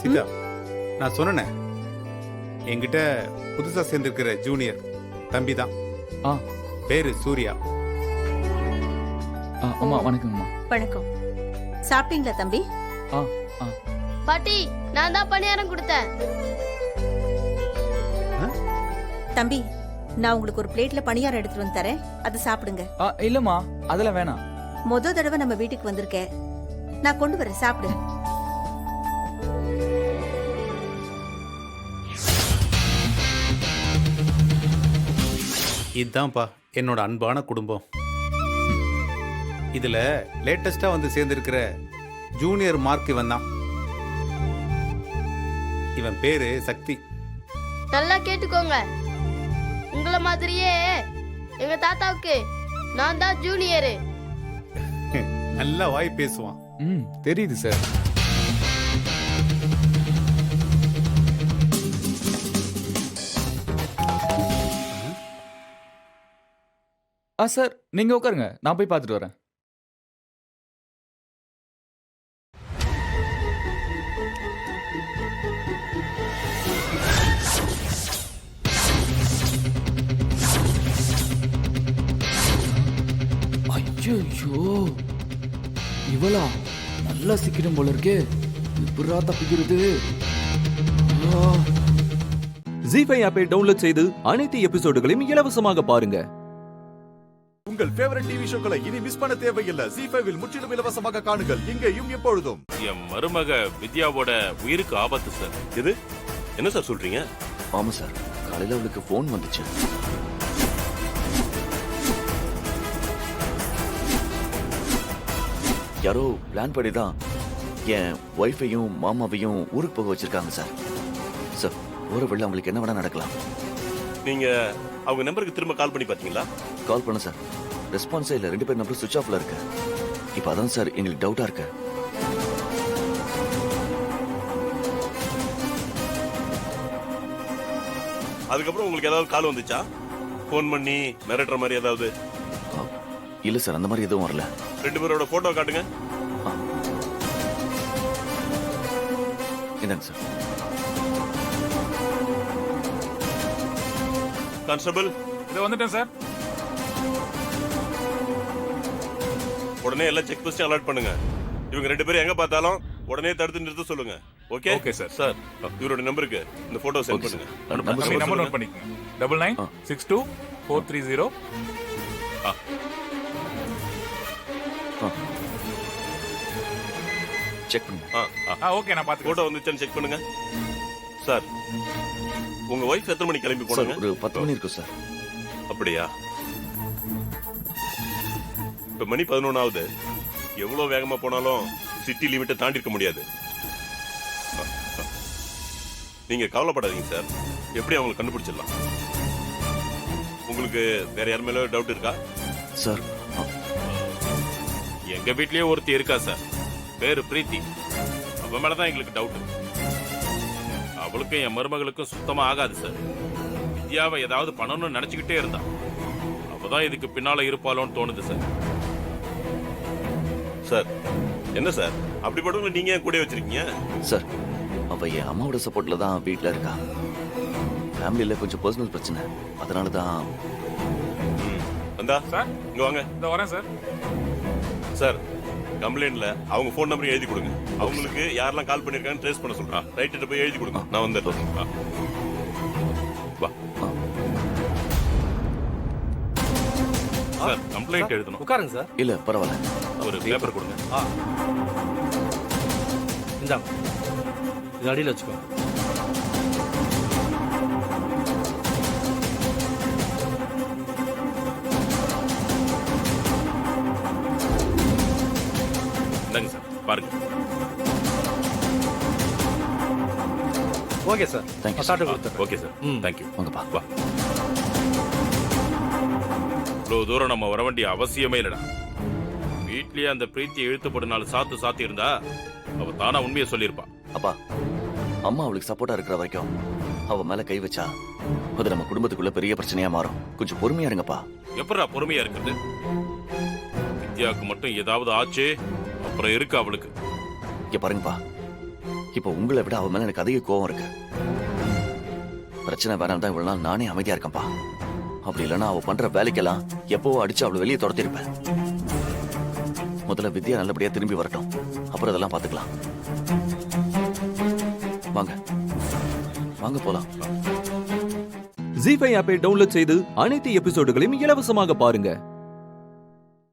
சீதா, நான் சொன்னேன் என்கிட்ட புதுசா சேர்ந்திருக்கிற ஜூனியர் தம்பி தான். பேரு சூர்யா. அம்மா வணக்கம்மா. வணக்கம். சாப்பிட்டீங்களா தம்பி? பாட்டி, நான் தான் பணியாரம் கொடுத்தேன். தம்பி, நான் உங்களுக்கு ஒரு பிளேட்ல பணியாரம் எடுத்துட்டு வந்து தரேன், அதை சாப்பிடுங்க. இல்லம்மா அதெல்லாம் வேணாம். முத தடவை நம்ம வீட்டுக்கு வந்திருக்கேன், நான் கொண்டு வரேன், சாப்பிடு. இதுதான்ப்பா என்னோட அன்பான குடும்பம். இதுல லேட்டஸ்டா வந்து சேர்ந்திருக்கிற ஜூனியர் மார்க் இவன் தான். இவன் பேரு சக்தி. நல்லா கேட்டுக்கோங்க, உங்கள மாதிரியே எங்க தாத்தாவுக்கு நான் தான் ஜூனியரு. நல்லா வாய் பேசுவான். தெரியுது சார். சார் நீங்க உட்காருங்க, நான் போய் பார்த்துட்டு வரேன். ஐயோ, இவளா நல்லா சிக்கிடும் போல இருக்கே. இப்படா தப்பிக்கிறது? ஜீஃபை ஆப்பை டவுன்லோட் செய்து அனைத்து எபிசோடுகளையும் இலவசமாக பாருங்க. உங்கள் ஃபேவரட் டிவி ஷோக்களை இனி மிஸ் பண்ண தேவையில்லை. ஜீ5 முற்றிலும் இலவசமாக காணுங்கள், இங்கேயும் எப்பொழுதும். என் மருமக வித்யாவோட உயிருக்கு ஆபத்து சார். இது என்ன சார் சொல்றீங்க? ஆமா சார், காலையில அவளுக்கு போன் வந்துச்சு. யாரோ பிளான் படி தான் என் ஒய்ஃபையும் மாமாவையும் ஊருக்கு போக வச்சிருக்காங்க சார். சார், ஒரு வேளை அவங்களுக்கு என்ன வேணா நடக்கலாம். நீங்க அவங்க நம்பருக்கு திரும்ப கால் பண்ணி பாத்தீங்களா? கால் பண்ண சார், ரெஸ்பான்ஸே இல்ல. 2 பேர் நம்பர் சுவிட்ச் ஆஃப்ல இருக்கு. இப்ப அதான் சார் எங்களுக்கு டவுட்டா இருக்கு. அதுக்கப்புறம் உங்களுக்கு ஏதாவது கால் வந்துச்சா? போன் பண்ணி மிரட்டுற மாதிரி ஏதாவது? இல்ல சார், அந்த மாதிரி எதுவும் வரல. 2 பேரோட போட்டோ காட்டுங்க. இந்தாங்க சார். கான்ஸ்டபிள், இத வந்துட்டேன் சார். உடனே எல்லாம் செக் போஸ்ட் அலர்ட் பண்ணுங்க. இவங்க 2 பேரும் எங்க பார்த்தாலும் உடனே தடுத்து நிறுத்த சொல்லுங்க. ஓகே? Okay sir. சார், இவரோட நம்பருக்கு இந்த போட்டோ சென்ட் பண்ணுங்க. நம்பர் நோட் பண்ணிக்கங்க. 99624330. செக் பண்ணுங்க. ஓகே, நான் பாத்து. போட்டோ வந்துச்சான்னு செக் பண்ணுங்க. சார், உங்க வைஃப் எத்தனை மணிக்கு கிளம்பி போனாங்க? ஒரு 10 மணி இருக்கும் சார். அப்படியா? இப்ப மணி 11 ஆகுது. எவ்வளவு வேகமா போனாலும் சிட்டி லிமிட்டை தாண்டி இருக்க முடியாது. நீங்க கவலைப்படாதீங்க சார், எப்படி அவங்களை கண்டுபிடிச்சிடலாம். உங்களுக்கு வேற யார் மேல டவுட் இருக்கா சார்? எங்க வீட்லயே ஒருத்தி இருக்கா சார், பேரு பிரீத்தி. அவ மேலதான் எங்களுக்கு டவுட். அவளுக்கும் என் மருமகளுக்கும் சுத்தமா ஆகாது சார். வித்யாவை ஏதாவது பண்ணணும்னு நினைச்சுக்கிட்டே இருந்தா. அவதான் இதுக்கு பின்னால இருப்பாளோன்னு தோணுது சார். சார், என்ன சார் அப்படிப்பட்டவங்களை நீங்க ஏன் கூட வச்சிருக்கீங்க? சார், அவ என் அம்மாவோட சப்போர்ட்ல தான் வீட்ல இருக்கா. ஃபேமிலியில கொஞ்சம் பர்சனல் பிரச்சனை, அதனால தான். வந்தா சார், இங்க வாங்க. இந்த வரேன் சார். சார், கம்ப்ளைண்ட்ல அவங்க போன் நம்பர் எழுதி கொடுங்க. அவங்களுக்கு யாரெல்லாம் கால் பண்ணிருக்காங்கன்னு ட்ரேஸ் பண்ண சொல்றேன். ரைட் போய் எழுதி கொடுங்க, நான் வந்துடுறேன். வா சார், கம்ப்ளைண்ட் எழுதணும். உட்காருங்க சார். இல்ல பரவாயில்ல, ஒரு பேப்பர் கொடுங்க. இந்தாங்க, இது அடியில் வச்சுக்கோ. இந்தாங்க சார், பாருங்க. Okay sir, thank you. சாப்பிட்டு கொடுத்துறேன். Okay sir, thank you. வாங்கப்பா. வா. இவ்வளவு தூரம் நம்ம வர வேண்டிய அவசியமே இல்லடா. வீட்லயே அந்த பிரீத்தியை இழுத்துப்படு 4 சாத்தி இருந்தா அவ தானா உண்மையை சொல்லியிருப்பா. அப்பா, அம்மா அவளுக்கு சப்போர்ட்டா இருக்கிற வரைக்கும் அவ மேல கை வச்சா அது நம்ம குடும்பத்துக்குள்ள பெரிய பிரச்சனையா மாறும். கொஞ்சம் பொறுமையா இருங்கப்பா. எப்படா பொறுமையா இருக்குது? வித்யாவுக்கு மட்டும் ஏதாவது ஆச்சு அப்புறம் இருக்கு அவளுக்கு. இங்க பாருங்கப்பா, இப்ப உங்களை விட அவ மேல எனக்கு அதிக கோவம் இருக்கு. பிரச்சனை வேணாம் தான் இவ்வளவு நாள் நானே அமைதியா இருக்கேன்ப்பா. அப்படி இல்லைன்னா அவ பண்ற வேலைக்கெல்லாம் எப்பவோ அடிச்சு அவளை வெளியே துரத்திருப்பேன். முதல்ல வித்யா நல்லபடியா திரும்பி வரட்டும், அப்புறம் இதெல்லாம் பாத்துக்கலாம். வாங்க வாங்க போலாம். ஜி5 ஆப்பை டவுன்லோட் செய்து அனைத்து எபிசோடுகளையும் இலவசமாக பாருங்க.